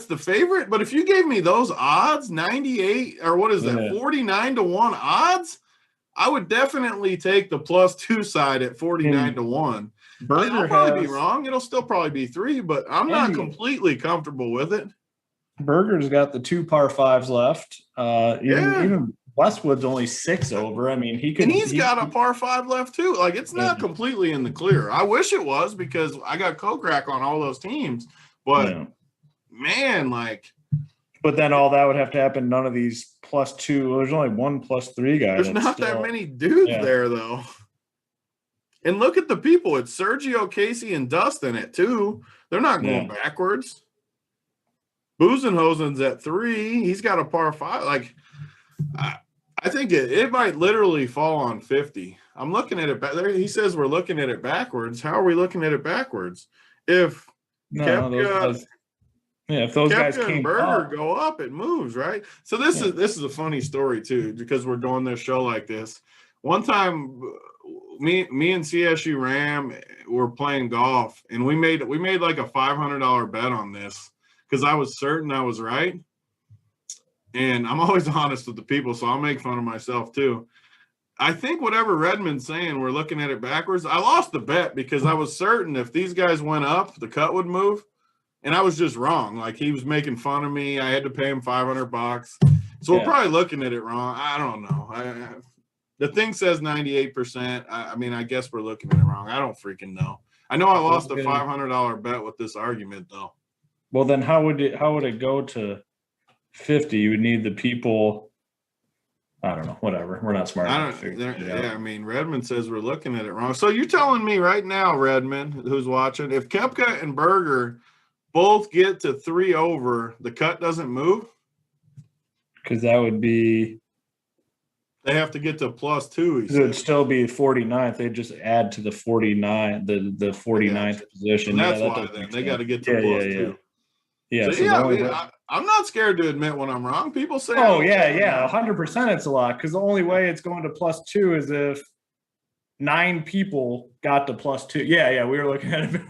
B: the favorite, but if you gave me those odds, 98 or what is that, 49-1 odds, I would definitely take the plus 2 side at 49-1. I'll probably be wrong. It'll still probably be 3, but I'm not completely comfortable with it.
A: Berger's got the 2 par 5s left. Even Westwood's only 6 over. I mean,
B: he's got a par 5 left too. Like, it's not completely in the clear. I wish it was because I got Kokrak on all those teams. But man, like.
A: But then all that would have to happen. None of these plus 2. There's only 1 plus 3 guy.
B: There's not that many dudes there though. And look at the people. It's Sergio, Casey, and Dustin at 2. They're not going backwards. Buzenhosen's at 3. He's got a par 5. Like. I think it might literally fall on 50. I'm looking at it back there. He says we're looking at it backwards. How are we looking at it backwards? If Koepka guys and Berger go up, it moves, right? So this is a funny story too, because we're doing this show like this. One time, me and CSU Ram were playing golf, and we made like a $500 bet on this because I was certain I was right. And I'm always honest with the people, so I'll make fun of myself too. I think whatever Redmond's saying, we're looking at it backwards. I lost the bet because I was certain if these guys went up, the cut would move. And I was just wrong. Like, he was making fun of me. I had to pay him $500. So we're probably looking at it wrong. I don't know. The thing says 98%. I mean, I guess we're looking at it wrong. I don't freaking know. I know I lost a $500 bet with this argument, though.
A: Well, then how would it go to 50? You would need the people. I don't know. Whatever. We're not smart enough to figure it out.
B: I mean, Redmond says we're looking at it wrong. So you're telling me right now, Redmond, who's watching, if Koepka and Berger both get to 3 over, the cut doesn't move?
A: Because that would be
B: They have to get to +2.
A: It would still be 49th. They'd just add to the 49, the 49th position.
B: And that's why then they got to get to +2.
A: Yeah.
B: So, I'm not scared to admit when I'm wrong. People say,
A: "Oh yeah, 100%. It's a lot," because the only way it's going to +2 is if 9 people got to +2. Yeah, we were looking at it.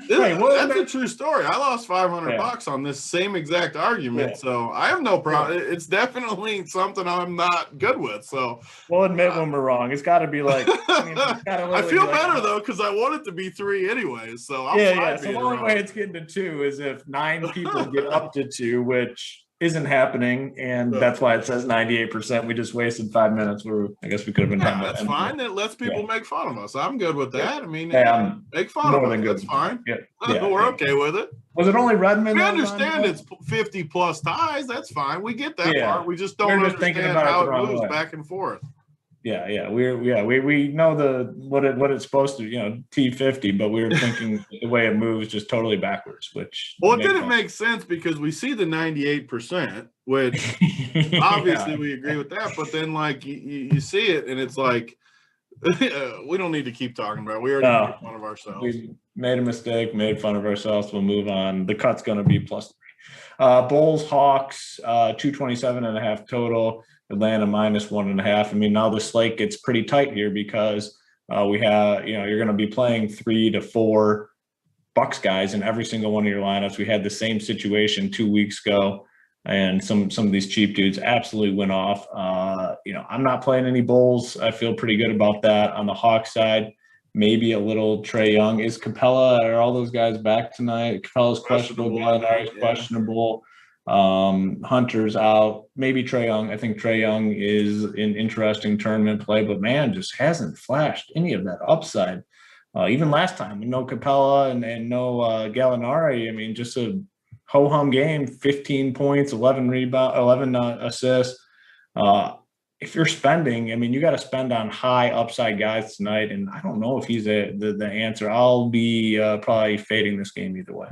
B: That's a true story. I lost $500 on this same exact argument, so I have no problem. It's definitely something I'm not good with. So
A: we'll admit when we're wrong. It's got to be like.
B: I feel better though because I want it to be 3 anyways. So
A: So the only way it's getting to 2 is if 9 people get up to 2, which isn't happening, and that's why it says 98%. We just wasted 5 minutes. I guess we could have been done.
B: That's fine. It lets people make fun of us. I'm good with that. I mean, make fun
A: of
B: us. That's fine. We're okay with it.
A: Was it only Redmond?
B: We understand it's 50+ ties. That's fine. We get that part. We just don't understand how it moves back and forth.
A: We know what it's supposed to, T50, but we were thinking the way it moves just totally backwards, which
B: it didn't make sense because we see the 98%, which obviously we agree with that, but then like you see it and it's like we don't need to keep talking about it. We already made fun of ourselves.
A: We made a mistake, made fun of ourselves. We'll move on. The cut's going to be +3. Bulls, Hawks, 227.5 total. Atlanta -1.5. I mean, now the slate gets pretty tight here because we have, you're going to be playing 3 to 4 Bucks guys in every single one of your lineups. We had the same situation 2 weeks ago, and some of these cheap dudes absolutely went off. I'm not playing any Bulls. I feel pretty good about that. On the Hawks side, maybe a little Trae Young. Is Capella, are all those guys back tonight? Capella's questionable. Gallinari's questionable. Hunter's out. Maybe Trae Young. I think Trae Young is an interesting tournament play, but man, just hasn't flashed any of that upside. Even last time, no Capella and no Gallinari. I mean, just a ho-hum game, 15 points, 11 rebounds, 11 assists. If you're spending, I mean, you got to spend on high upside guys tonight, and I don't know if he's the answer. I'll be probably fading this game either way.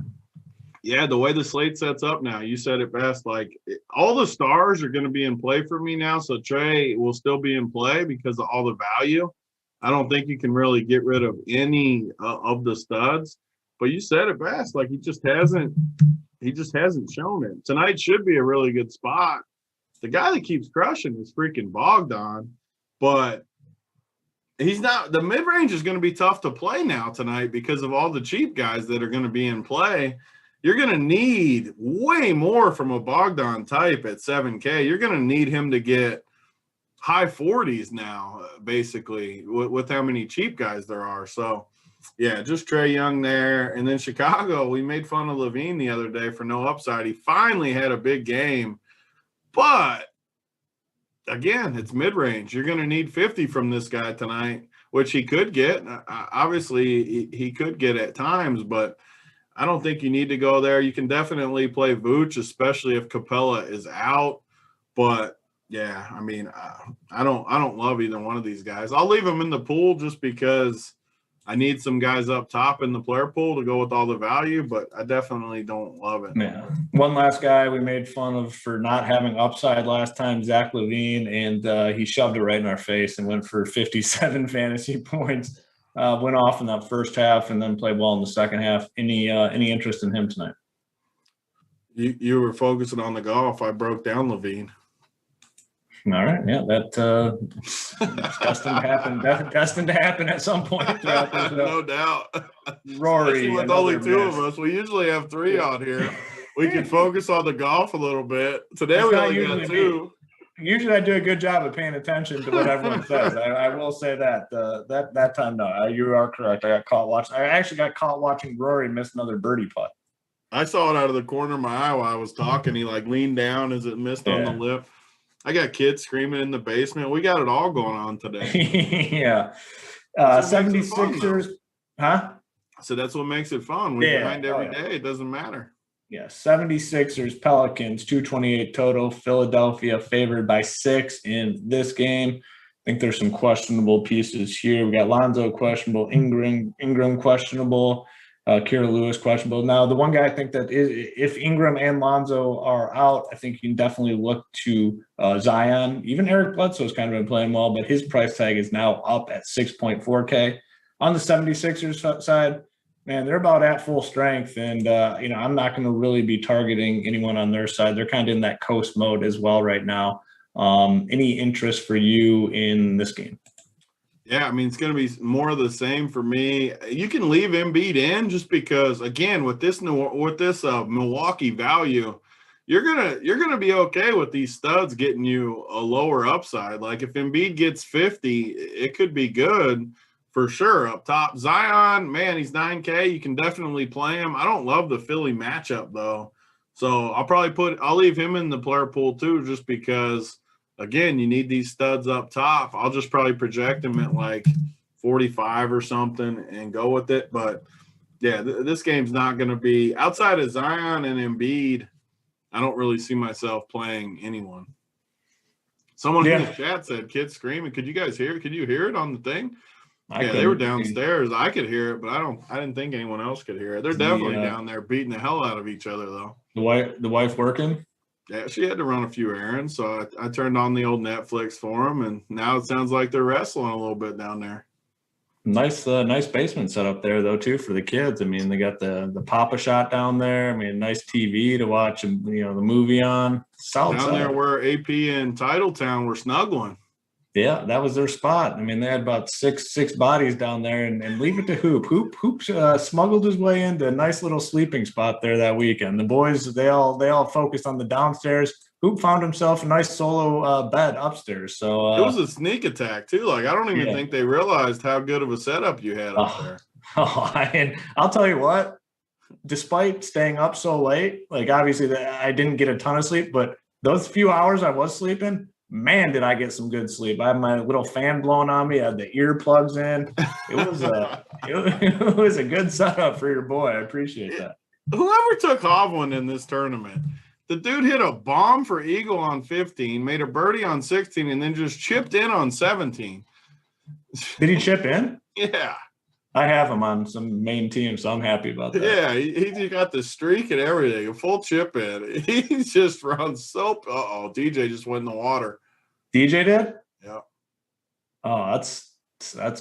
B: Yeah, the way the slate sets up now, you said it best. Like all the stars are going to be in play for me now. So Trae will still be in play because of all the value. I don't think you can really get rid of any of the studs. But you said it best. Like he just hasn't shown it. Tonight should be a really good spot. The guy that keeps crushing is freaking Bogdan, but he's not. The mid range is going to be tough to play now tonight because of all the cheap guys that are going to be in play. You're going to need way more from a Bogdan type at 7K. You're going to need him to get high 40s now, basically, with how many cheap guys there are. So, yeah, just Trae Young there. And then Chicago, we made fun of Levine the other day for no upside. He finally had a big game. But, again, it's mid-range. You're going to need 50 from this guy tonight, which he could get. Obviously, he could get at times, but I don't think you need to go there. You can definitely play Vooch, especially if Capella is out. But yeah, I mean, I don't love either one of these guys. I'll leave them in the pool just because I need some guys up top in the player pool to go with all the value, but I definitely don't love it.
A: Yeah. One last guy we made fun of for not having upside last time, Zach LaVine, and he shoved it right in our face and went for 57 fantasy points. Went off in that first half and then played well in the second half. Any interest in him tonight?
B: You were focusing on the golf. I broke down Levine.
A: All right, yeah, that's destined to happen. Destined to happen at some point throughout this.
B: No doubt.
A: Rory,
B: with only 2 of us, we usually have 3 on here. We can focus on the golf a little bit. Today we only got 2.
A: Usually I do a good job of paying attention to what everyone says. I will say that. That time, no, you are correct. I actually got caught watching Rory miss another birdie putt.
B: I saw it out of the corner of my eye while I was talking. He leaned down as it missed on the lip. I got kids screaming in the basement. We got it all going on today.
A: Yeah. 76ers. Huh?
B: So that's what makes it fun. We're behind every day. It doesn't matter.
A: Yeah, 76ers, Pelicans, 228 total. Philadelphia favored by 6 in this game. I think there's some questionable pieces here. We got Lonzo questionable, Ingram questionable. Kira Lewis questionable. Now, the one guy I think that is, if Ingram and Lonzo are out, I think you can definitely look to Zion. Even Eric Bledsoe's kind of been playing well, but his price tag is now up at 6.4K. On the 76ers side, man, they're about at full strength. And, I'm not going to really be targeting anyone on their side. They're kind of in that coast mode as well right now. Any interest for you in this game?
B: Yeah, I mean, it's going to be more of the same for me. You can leave Embiid in just because, again, with this Milwaukee value, you're gonna be okay with these studs getting you a lower upside. Like if Embiid gets 50, it could be good for sure up top. Zion, man, he's 9K. You can definitely play him. I don't love the Philly matchup though, so I'll leave him in the player pool too, just because. Again, you need these studs up top. I'll just probably project them at like 45 or something and go with it. But, yeah, this game's not going to be – outside of Zion and Embiid, I don't really see myself playing anyone. Someone in the chat said, kids screaming. Could you guys hear it? Could you hear it on the thing? They were downstairs. I could hear it, but I didn't think anyone else could hear it. They're definitely down there beating the hell out of each other, though.
A: The wife working?
B: Yeah, she had to run a few errands, so I turned on the old Netflix for them, and now it sounds like they're wrestling a little bit down there.
A: Nice basement set up there, though, too, for the kids. I mean, they got the Papa Shot down there. I mean, nice TV to watch, the movie on. Solid
B: down there where AP and Titletown were snuggling.
A: Yeah, that was their spot. I mean, they had about six bodies down there, and leave it to Hoop. Hoop smuggled his way into a nice little sleeping spot there that weekend. The boys, they all focused on the downstairs. Hoop found himself a nice solo bed upstairs. So
B: it was a sneak attack too. Like I don't even think they realized how good of a setup you had up there.
A: And I'll tell you what, despite staying up so late, like obviously I didn't get a ton of sleep, but those few hours I was sleeping, man, did I get some good sleep. I had my little fan blowing on me. I had the earplugs in. It was a good setup for your boy. I appreciate that.
B: Whoever took Hovland in this tournament, the dude hit a bomb for Eagle on 15, made a birdie on 16, and then just chipped in on 17.
A: Did he chip in?
B: Yeah.
A: I have him on some main team, so I'm happy about that.
B: Yeah, he got the streak and everything, a full chip in. He just runs so – DJ just went in the water.
A: DJ did?
B: Yeah.
A: Oh, that's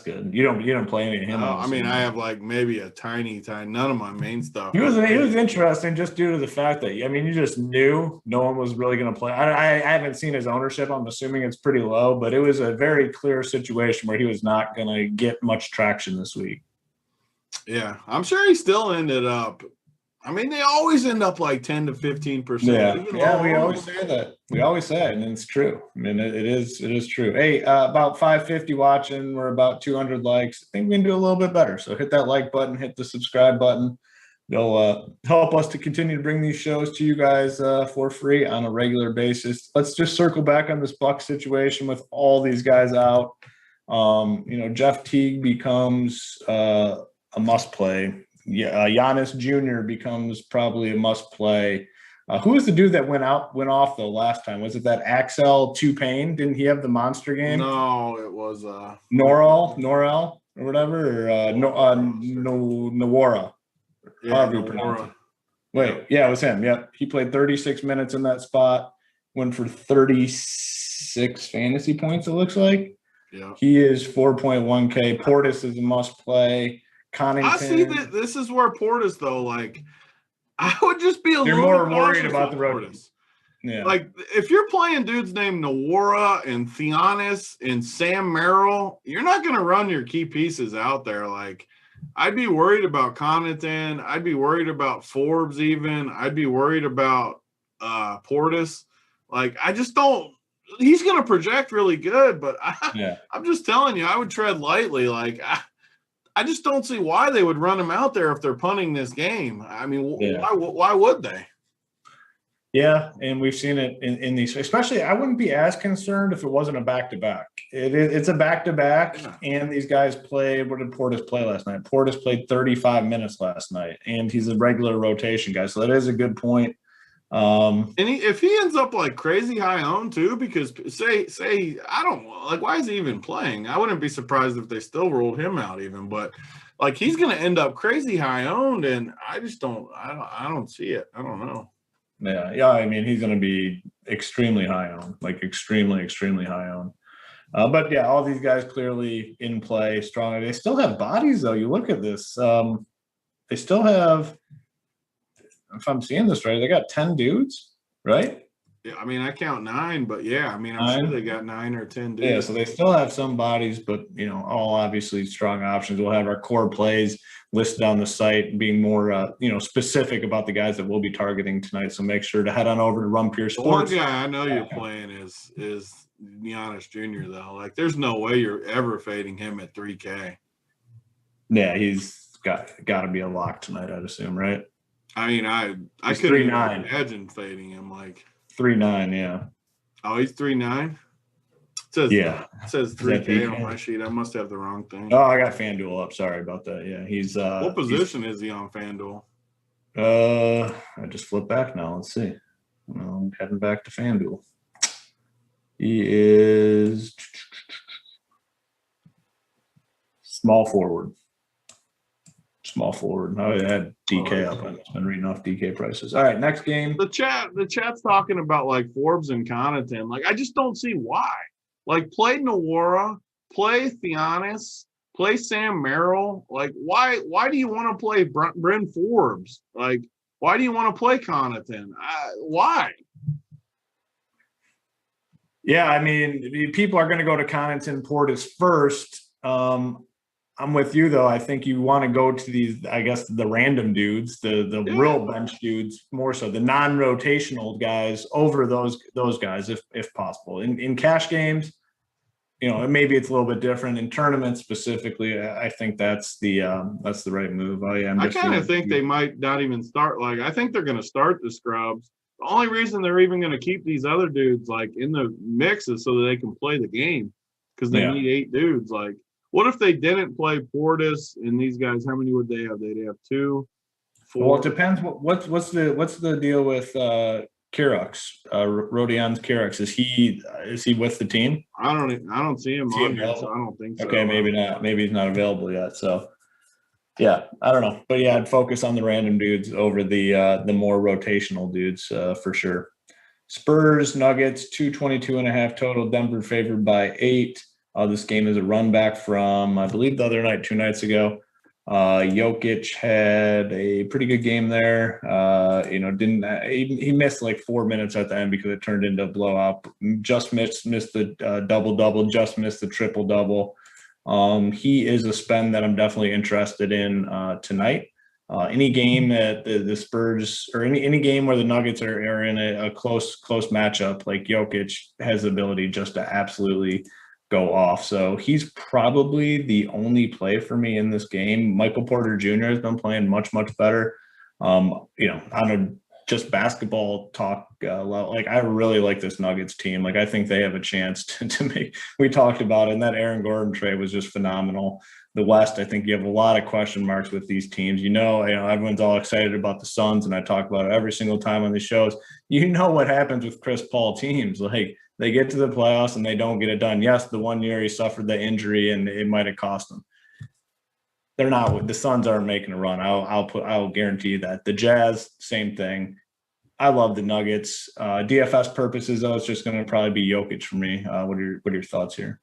A: good. You don't play any of him.
B: No, I mean, I have like maybe a tiny none of my main stuff.
A: He was interesting just due to the fact that you just knew no one was really going to play. I haven't seen his ownership. I'm assuming it's pretty low, but it was a very clear situation where he was not going to get much traction this week.
B: Yeah, I'm sure he still ended up. I mean, they always end up like 10 to 15%.
A: Yeah, we always say that. We always say it, and it's true. I mean, it is true. Hey, about 550 watching. We're about 200 likes. I think we can do a little bit better. So hit that like button, hit the subscribe button. They'll help us to continue to bring these shows to you guys for free on a regular basis. Let's just circle back on this Buck situation with all these guys out. Jeff Teague becomes a must play. Giannis Jr. becomes probably a must play. Who was the dude that went off though last time? Was it that Axel Tupain? Didn't he have the monster game?
B: No, it was
A: Norel or whatever, or Nawara.
B: Yeah,
A: however you pronounce it. Wait, yeah, it was him. Yep. He played 36 minutes in that spot, went for 36 fantasy points, it looks like.
B: Yeah.
A: He is 4.1K. Portis is a must play. Connington.
B: I see that this is where Portis, though, like, I would just be a
A: You're
B: little
A: more worried about the Portis.
B: Yeah. Like, if you're playing dudes named Nawara and Theonis and Sam Merrill, you're not going to run your key pieces out there. Like, I'd be worried about Connaughton. I'd be worried about Forbes even. I'd be worried about Portis. Like, I just don't – he's going to project really good, but I'm just telling you, I would tread lightly. Like, I just don't see why they would run him out there if they're punting this game. I mean, why would they?
A: Yeah, and we've seen it in these. Especially, I wouldn't be as concerned if it wasn't a back-to-back. It's a back-to-back, and these guys played – what did Portis play last night? Portis played 35 minutes last night, and he's a regular rotation guy, so that is a good point.
B: And if he ends up like crazy high owned too, because say I don't like, why is he even playing? I wouldn't be surprised if they still rolled him out even, but like he's going to end up crazy high owned, and I just don't see it. I don't know.
A: Yeah. I mean, he's going to be extremely high owned, like extremely high owned. But yeah, all these guys clearly in play, strong. They still have bodies though. You look at this. They still have. If I'm seeing this right, they got 10 dudes, right?
B: Yeah, I mean, I count 9, but yeah, I mean, I'm sure they got 9 or 10 dudes.
A: Yeah, so they still have some bodies, but all obviously strong options. We'll have our core plays listed on the site, being more specific about the guys that we'll be targeting tonight. So make sure to head on over to Run Pure Sports.
B: One guy I know you're playing is Giannis Jr. though. Like, there's no way you're ever fading him at 3K.
A: Yeah, he's got to be a lock tonight, I'd assume, right?
B: I mean, I couldn't even imagine fading him like
A: 3.9, yeah.
B: Oh, he's 3.9? It says 3K on my sheet. I must have the wrong thing.
A: Oh, I got FanDuel up. Sorry about that. Yeah, he's
B: what position is he on FanDuel?
A: I just flipped back now. Let's see. I'm heading back to FanDuel. He is small forward. I had DK up. I've been reading off DK prices. All right, next game.
B: The chat's talking about like Forbes and Connaughton. Like, I just don't see why. Like, play Nwora, play Giannis, play Sam Merrill. Like, why do you want to play Bryn Forbes? Like, why do you want to play Connaughton? Why?
A: Yeah, I mean, people are going to go to Connaughton, Portis first. I'm with you though. I think you want to go to these, I guess, the random dudes, the real bench dudes, more so the non-rotational guys over those guys, if possible. In cash games, maybe it's a little bit different. In tournaments specifically, I think that's the right move.
B: I kind of think they might not even start. Like, I think they're going to start the scrubs. The only reason they're even going to keep these other dudes like in the mix is so that they can play the game, because they need 8 dudes. Like, what if they didn't play Portis and these guys? How many would they have? They'd have 2, 4.
A: Well, it depends. What's the deal with Kirux? Rodion's Kirux. Is he with the team?
B: I don't see him on here, so I don't think so.
A: Okay, maybe not. Maybe he's not available yet. So yeah, I don't know. But yeah, I'd focus on the random dudes over the more rotational dudes for sure. Spurs Nuggets 222.5 total. Denver favored by 8. This game is a run back from, I believe, the other night, 2 nights ago. Jokic had a pretty good game there. He missed like 4 minutes at the end because it turned into a blowout. Just missed the double-double, just missed the triple-double. He is a spend that I'm definitely interested in tonight. Any game that the Spurs, or any game where the Nuggets are in a close matchup, like Jokic has the ability just to absolutely go off. So he's probably the only play for me in this game. Michael Porter Jr. has been playing much better. On a just basketball talk, like I really like this Nuggets team. Like, I think they have a chance to make. We talked about it, and that Aaron Gordon trade was just phenomenal. The West, I think you have a lot of question marks with these teams. Everyone's all excited about the Suns, and I talk about it every single time on the shows. What happens with Chris Paul teams. Like, they get to the playoffs and they don't get it done. Yes, the 1 year he suffered the injury and it might have cost him. They're not. The Suns aren't making a run. I'll guarantee you that. The Jazz, same thing. I love the Nuggets. DFS purposes, though, it's just going to probably be Jokic for me. What are your thoughts here?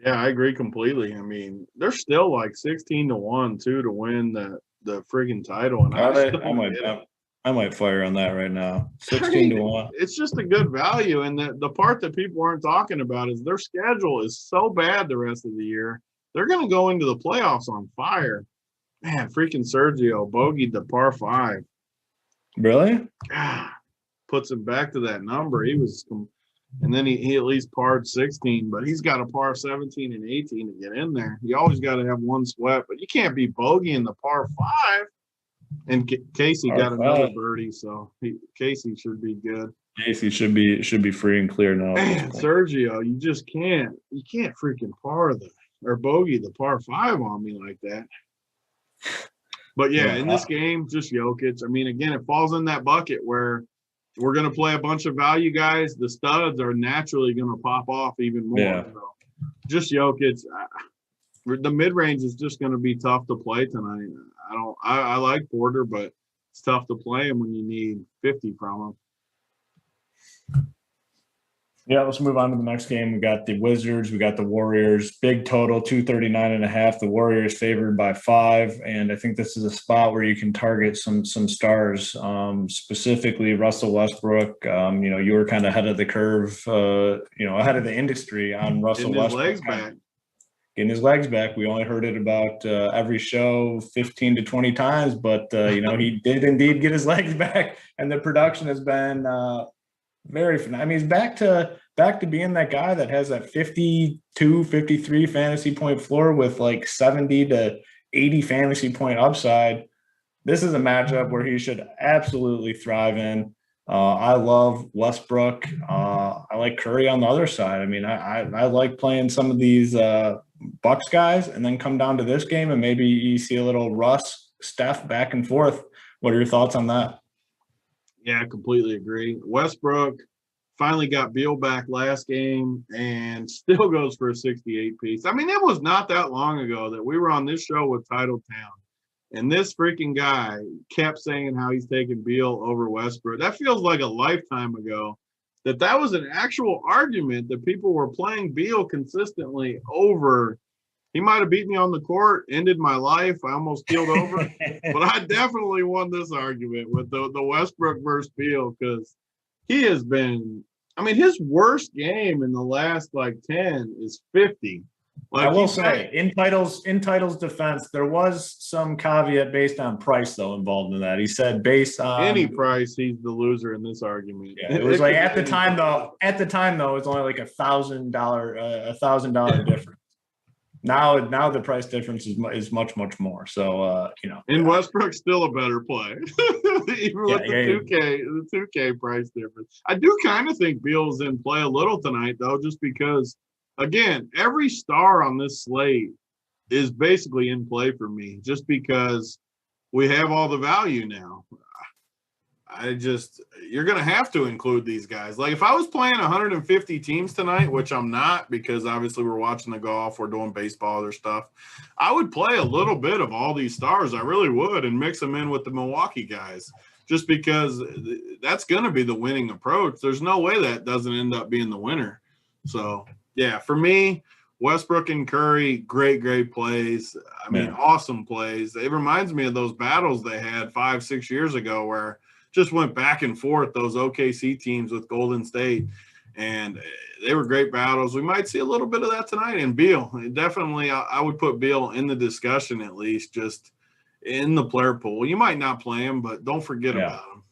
B: Yeah, I agree completely. I mean, they're still like 16-1 too to win the friggin' title. And
A: I might fire on that right now. 16-1.
B: It's just a good value. And the part that people aren't talking about is their schedule is so bad the rest of the year. They're going to go into the playoffs on fire. Man, freaking Sergio bogeyed the par 5.
A: Really?
B: God, puts him back to that number. And then he at least parred 16, but he's got a par 17 and 18 to get in there. You always got to have one sweat, but you can't be bogeying the par 5. And Casey got another birdie, so Casey should be good.
A: Casey should be free and clear now.
B: Man, Sergio, you just can't. You can't freaking bogey the par 5 on me like that. But yeah, in this game, just Jokic. I mean, again, it falls in that bucket where we're going to play a bunch of value guys. The studs are naturally going to pop off even more.
A: Yeah.
B: So just Jokic. The mid-range is just going to be tough to play tonight. I like Porter, but it's tough to play him when you need 50 from him.
A: Yeah, let's move on to the next game. We got the Wizards. We got the Warriors. Big total, 239.5. The Warriors favored by 5. And I think this is a spot where you can target some stars, specifically Russell Westbrook. You were kind of ahead of the curve, ahead of the industry on Russell Westbrook. Getting his legs back. We only heard it about every show 15 to 20 times, but, he did indeed get his legs back. And the production has been he's back to being that guy that has that 52, 53 fantasy point floor with like 70 to 80 fantasy point upside. This is a matchup where he should absolutely thrive in. I love Westbrook. I like Curry on the other side. I mean, I like playing some of these Bucks guys and then come down to this game and maybe you see a little Russ, Steph back and forth. What are your thoughts on that?
B: Yeah, I completely agree. Westbrook finally got Beal back last game and still goes for a 68 piece. I mean, it was not that long ago that we were on this show with Titled Town, and this freaking guy kept saying how he's taking Beal over Westbrook. That feels like a lifetime ago that was an actual argument that people were playing Beal consistently over. He might have beat me on the court, ended my life. I almost keeled over. But I definitely won this argument with the Westbrook versus Beal because he has been – I mean, his worst game in the last, 10 is 50.
A: I will say, in Title's defense, there was some caveat based on price, though, involved in that. He said based on –
B: any price, he's the loser in this argument.
A: Yeah, it was like at the time, though, it's only like $1,000 difference. Now the price difference is much more. So
B: And Westbrook's still a better play, even with the 2K price difference. I do kind of think Beal's in play a little tonight though, just because again every star on this slate is basically in play for me, just because we have all the value now. You're going to have to include these guys. Like if I was playing 150 teams tonight, which I'm not because obviously we're watching the golf, we're doing baseball, other stuff, I would play a little bit of all these stars. I really would, and mix them in with the Milwaukee guys just because that's going to be the winning approach. There's no way that doesn't end up being the winner. So, yeah, for me, Westbrook and Curry, great plays. I mean, awesome plays. It reminds me of those battles they had 5-6 years ago where just went back and forth, those OKC teams with Golden State, and they were great battles. We might see a little bit of that tonight. And Beal, definitely I would put Beal in the discussion at least, just in the player pool. You might not play him, but don't forget about him.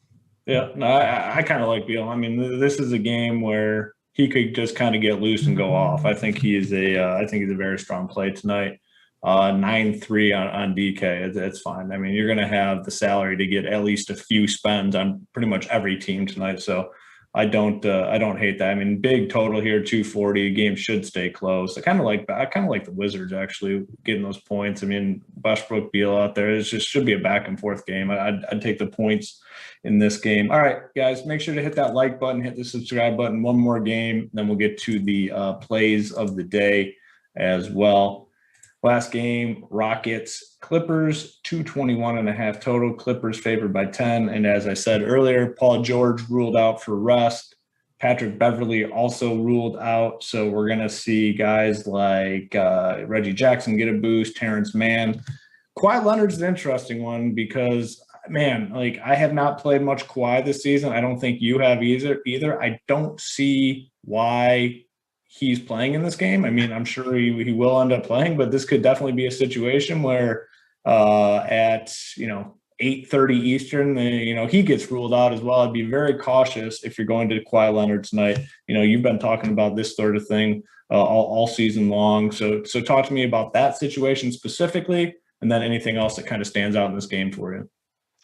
A: Yeah, no, I kind of like Beal. I mean, this is a game where he could just kind of get loose and go off. I think he's a very strong play tonight. 9-3 on DK. It's fine. I mean, you're going to have the salary to get at least a few spends on pretty much every team tonight. So I don't hate that. I mean, big total here, 240. Game should stay close. I kind of like the Wizards actually getting those points. I mean, Westbrook, Beal out there. It just should be a back and forth game. I'd take the points in this game. All right, guys, make sure to hit that like button, hit the subscribe button. One more game, then we'll get to the plays of the day as well. Last game, Rockets, Clippers, 221.5 total. Clippers favored by 10. And as I said earlier, Paul George ruled out for rest. Patrick Beverley also ruled out. So we're going to see guys like Reggie Jackson get a boost, Terrence Mann. Kawhi Leonard's an interesting one because, man, I have not played much Kawhi this season. I don't think you have either. I don't see why he's playing in this game. I mean, I'm sure he will end up playing, but this could definitely be a situation where at 8:30 Eastern, he gets ruled out as well. I'd be very cautious if you're going to Kawhi Leonard tonight. You've been talking about this sort of thing all season long. So talk to me about that situation specifically, and then anything else that kind of stands out in this game for you.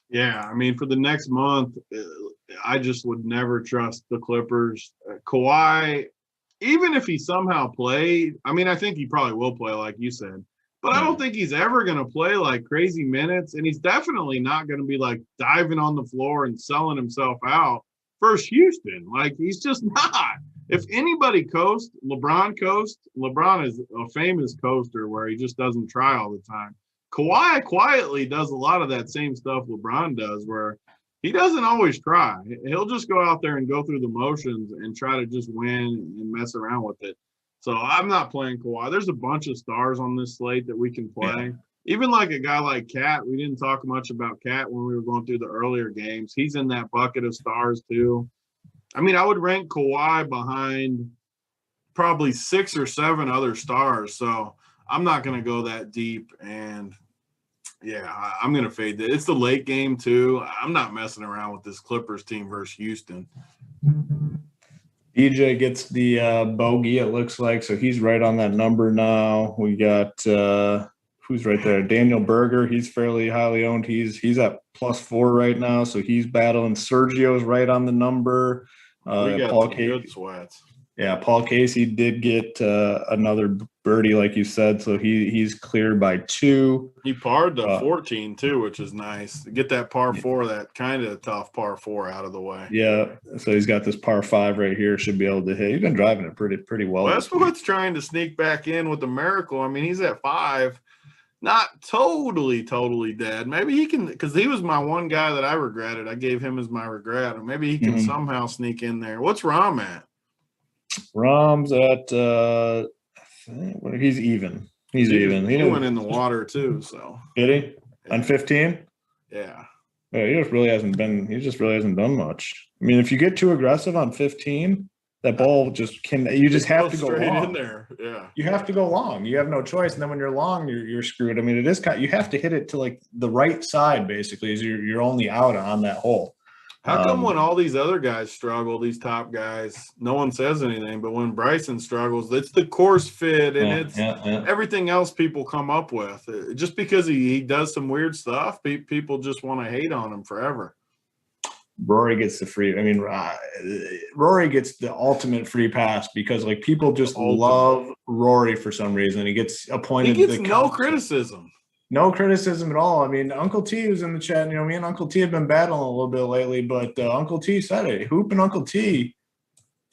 B: Yeah, I mean, for the next month, I just would never trust the Clippers. Kawhi, even if he somehow played, I mean, I think he probably will play, like you said. But I don't think he's ever going to play crazy minutes, and he's definitely not going to be diving on the floor and selling himself out versus Houston. Like, he's just not. If anybody coast, LeBron coast. LeBron is a famous coaster where he just doesn't try all the time. Kawhi quietly does a lot of that same stuff LeBron does, where he doesn't always try. He'll just go out there and go through the motions and try to just win and mess around with it. So I'm not playing Kawhi. There's a bunch of stars on this slate that we can play. Yeah. Even like a guy like Cat. We didn't talk much about Cat when we were going through the earlier games. He's in that bucket of stars too. I mean, I would rank Kawhi behind probably 6 or 7 other stars. So I'm not going to go that deep. And, yeah, I'm going to fade that. It's the late game too. I'm not messing around with this Clippers team versus Houston.
A: DJ gets the bogey, it looks like. So he's right on that number now. We got who's right there? Daniel Berger. He's fairly highly owned. He's at +4 right now. So he's battling. Sergio's right on the number.
B: We got Paul good sweats.
A: Yeah, Paul Casey did get another birdie, like you said, so he's cleared by 2.
B: He parred the 14 too, which is nice. Get that par 4, that kind of tough par 4 out of the way.
A: Yeah, so he's got this par 5 right here. Should be able to hit. He's been driving it pretty well.
B: Westbrook's trying to sneak back in with the miracle. I mean, he's at 5. Not totally dead. Maybe he can, because he was my one guy that I regretted. I gave him as my regret. Or maybe he can somehow sneak in there. What's Rom at?
A: Rom's at he's even. He's even.
B: He went in the water too. So
A: did he on 15?
B: Yeah.
A: Yeah, he just really hasn't done much. I mean, if you get too aggressive on 15, that ball just can. You just have to go long.
B: In there. Yeah.
A: You have to go long. You have no choice. And then when you're long, you're screwed. I mean, it is you have to hit it to like the right side basically. Is you're only out on that hole.
B: How come when all these other guys struggle, these top guys, no one says anything, but when Bryson struggles, it's the course fit and everything else people come up with. Just because he does some weird stuff, people just want to hate on him forever.
A: Rory gets the free. I mean, Rory gets the ultimate free pass because like people just love Rory for some reason. He gets appointed.
B: He gets no criticism.
A: No criticism at all. I mean, Uncle T was in the chat. You know, me and Uncle T have been battling a little bit lately, but Uncle T said it. Hoop and Uncle T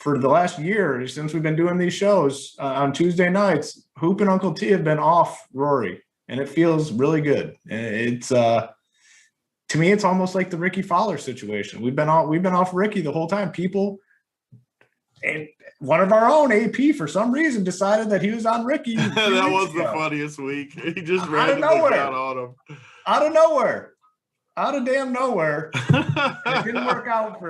A: for the last year since we've been doing these shows on Tuesday nights. Hoop and Uncle T have been off Rory, and it feels really good. It's to me, it's almost like the Ricky Fowler situation. We've been off Ricky the whole time. People. And one of our own AP for some reason decided that he was on Ricky.
B: That was the funniest week. He just randomly got on him.
A: Out of nowhere. Out of damn nowhere. It didn't work out.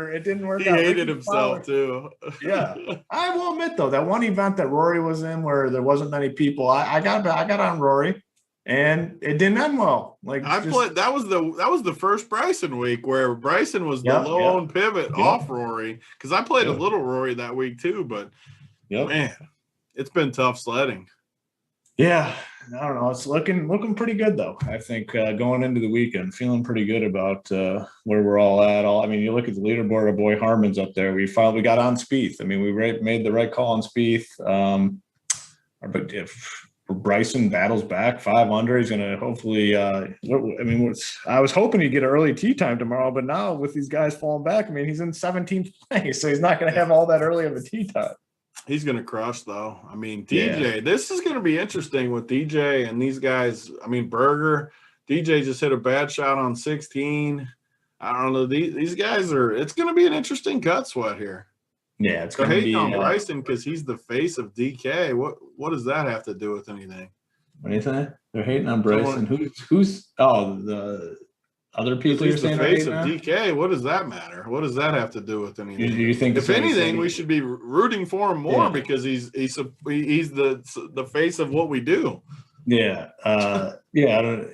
B: He hated himself too.
A: Yeah. I will admit though, that one event that Rory was in where there wasn't many people, I got on Rory. And it didn't end well. Like
B: that was the first Bryson week where Bryson was the low-owned pivot off Rory. Because I played a little Rory that week too, but man, it's been tough sledding.
A: Yeah, I don't know. It's looking pretty good though. I think going into the weekend, feeling pretty good about where we're all at. I mean, you look at the leaderboard. Our boy Harmon's up there. We finally got on Spieth. I mean, we made the right call on Spieth. But if Bryson battles back 5 under, he's going to hopefully I was hoping he'd get an early tee time tomorrow, but now with these guys falling back, I mean, he's in 17th place, so he's not going to have all that early of a tee time.
B: He's going to crush though. I mean, DJ, this is going to be interesting with DJ and these guys. I mean, Berger, DJ just hit a bad shot on 16. I don't know. These guys it's going to be an interesting cut sweat here.
A: Yeah, it's
B: going to be on Bryson because he's the face of DK. What does that have to do with anything?
A: What do you think? They're hating on Bryson. Who's the other people you're saying?
B: The face of DK. What does that matter? What does that have to do with anything?
A: Do you think,
B: if anything, we should be rooting for him more because he's the face of what we do.
A: Yeah. I don't.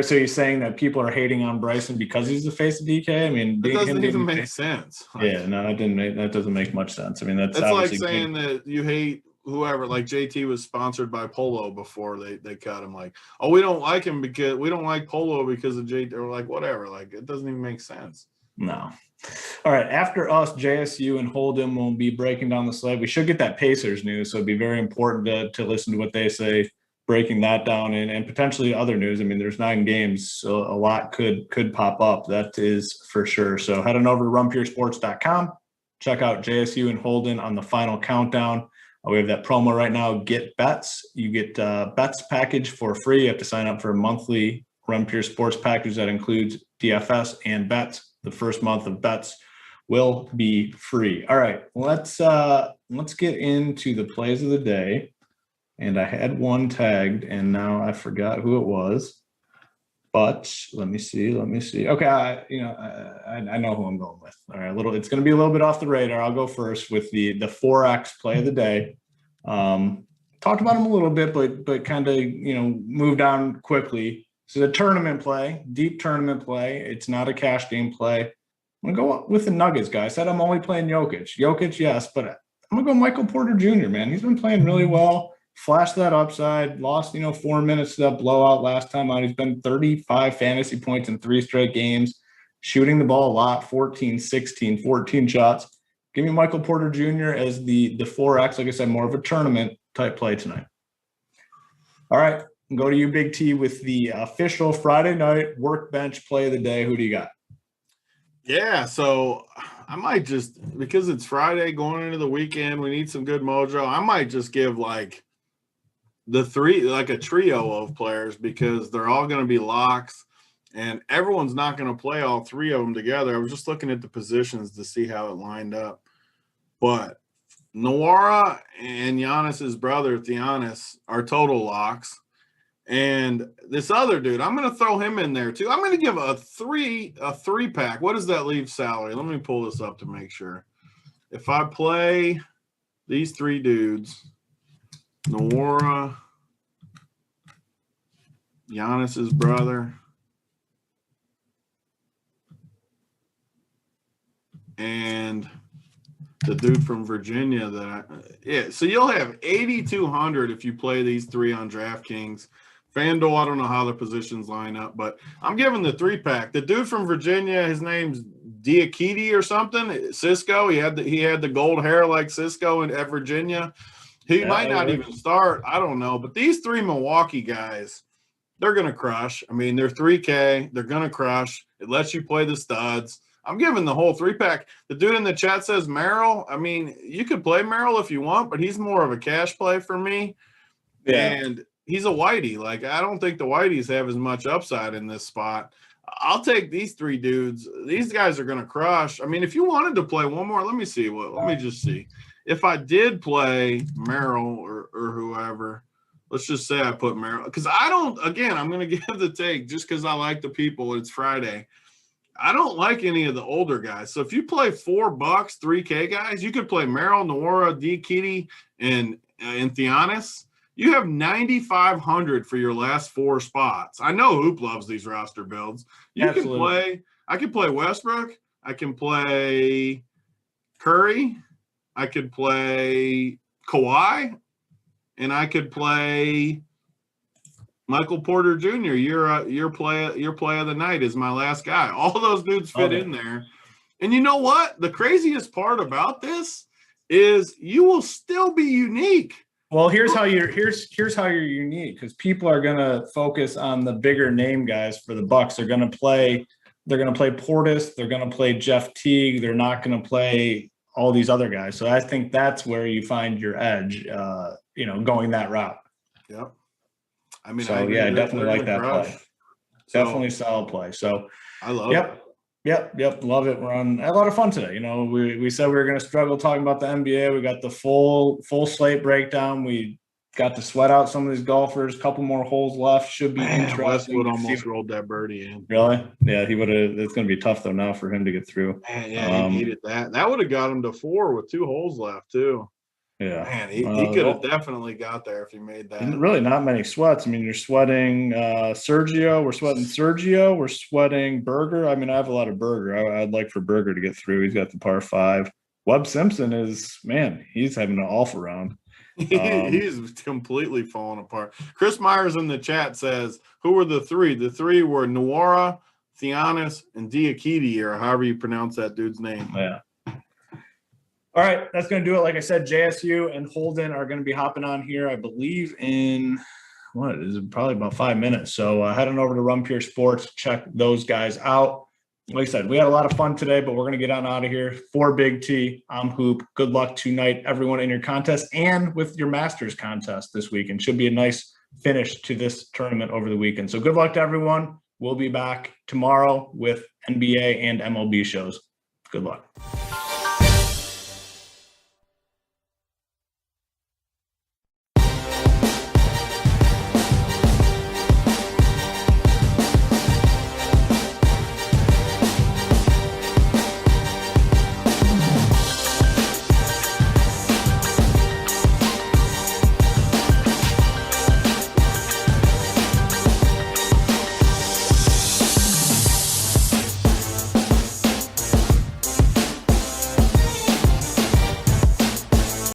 A: So you're saying that people are hating on Bryson because he's the face of DK? I mean,
B: it doesn't even make sense.
A: Yeah, no, that doesn't make much sense. I mean, that's
B: like saying that you hate whoever. Like JT was sponsored by Polo before they cut him. Like, oh, we don't like him because we don't like Polo because of JT, or like whatever. Like, it doesn't even make sense.
A: No. All right. After us, JSU and Hold'em will be breaking down the sled. We should get that Pacers news, so it'd be very important to listen to what they say breaking that down and potentially other news. I mean, there's 9 games, so a lot could pop up. That is for sure. So head on over to runpuresports.com. Check out JSU and Holden on the final countdown. We have that promo right now, Get Bets. You get Bets package for free. You have to sign up for a monthly Run Pure Sports package that includes DFS and bets. The first month of bets will be free. All right, let's get into the plays of the day. And I had one tagged, and now I forgot who it was. But let me see. Okay, I know who I'm going with. All right, it's going to be a little bit off the radar. I'll go first with the 4X play of the day. Talked about him a little bit, but kind of moved on quickly. This is a tournament play, deep tournament play. It's not a cash game play. I'm gonna go with the Nuggets, guy. I said I'm only playing Jokic. Jokic, yes, but I'm gonna go Michael Porter Jr., man. He's been playing really well. Flashed that upside, lost 4 minutes to that blowout last time out. He's been 35 fantasy points in 3 straight games, shooting the ball a lot, 14, 16, 14 shots. Give me Michael Porter Jr. as the 4X, like I said, more of a tournament type play tonight. All right, go to you, Big T, with the official Friday night workbench play of the day. Who do you got?
B: Yeah, so I might just, because it's Friday going into the weekend, we need some good mojo. I might just give the 3, like a trio of players, because they're all going to be locks and everyone's not going to play all 3 of them together. I was just looking at the positions to see how it lined up. But Nwora and Giannis's brother, Giannis, are total locks. And this other dude, I'm going to throw him in there too. I'm going to give a 3-pack. What does that leave salary? Let me pull this up to make sure. If I play these 3 dudes, Nwora, Giannis's brother, and the dude from Virginia so you'll have 8,200 if you play these 3 on DraftKings. FanDuel, I don't know how the positions line up, but I'm giving the 3-pack. The dude from Virginia, his name's Diakite or something. Cisco. He had the gold hair like Cisco at Virginia. He might not even start. I don't know. But these 3 Milwaukee guys, they're going to crush. I mean, they're 3K. They're going to crush. It lets you play the studs. I'm giving the whole 3-pack. The dude in the chat says Merrill. I mean, you could play Merrill if you want, but he's more of a cash play for me. Yeah. And he's a whitey. I don't think the whiteys have as much upside in this spot. I'll take these 3 dudes. These guys are going to crush. I mean, if you wanted to play one more, let me just see. If I did play Merrill or whoever, let's just say I put Merrill. Because I'm going to give the take just because I like the people. It's Friday. I don't like any of the older guys. So if you play $4, 3K guys, you could play Merrill, Nwora, Diakite, and Giannis. You have 9,500 for your last 4 spots. I know Hoop loves these roster builds. I can play Westbrook. I can play Curry. I could play Kawhi. And I could play Michael Porter Jr. Your play of the night is my last guy. All those dudes fit in there. And you know what? The craziest part about this is you will still be unique.
A: Well, here's how you're unique, because people are going to focus on the bigger name guys for the Bucks. They're going to play Portis. They're going to play Jeff Teague. They're not going to play all these other guys. So I think that's where you find your edge, going that route.
B: Yep. I mean,
A: I definitely like that play. Definitely solid play. So
B: I love it.
A: Yep. Love it. We're on a lot of fun today. We said we were going to struggle talking about the NBA. We got the full slate breakdown. We got to sweat out some of these golfers. A couple more holes left. Should be interesting.
B: Westwood almost rolled that birdie in.
A: Really? Yeah, he would have. It's going to be tough though now for him to get through.
B: Man, yeah, he needed that. That would have got him to 4 with 2 holes left too.
A: Yeah,
B: man, he could have definitely got there if he made that.
A: Really, not many sweats. I mean, you're sweating Sergio. We're sweating Sergio. We're sweating Berger. I mean, I have a lot of Berger. I'd like for Berger to get through. He's got the par 5. Webb Simpson he's having an awful round.
B: He's completely falling apart. Chris Myers in the chat says, "Who were the 3? The 3 were Nwora, Giannis, and Diakite, or however you pronounce that dude's name."
A: Yeah. All right, that's going to do it. Like I said, JSU and Holden are going to be hopping on here, I believe, in what is it? Probably about 5 minutes. So head on over to Run Pure Sports, check those guys out. Like I said, we had a lot of fun today, but we're going to get on out of here. For Big T, I'm Hoop. Good luck tonight, everyone, in your contest and with your Masters contest this weekend. Should be a nice finish to this tournament over the weekend. So good luck to everyone. We'll be back tomorrow with NBA and MLB shows. Good luck.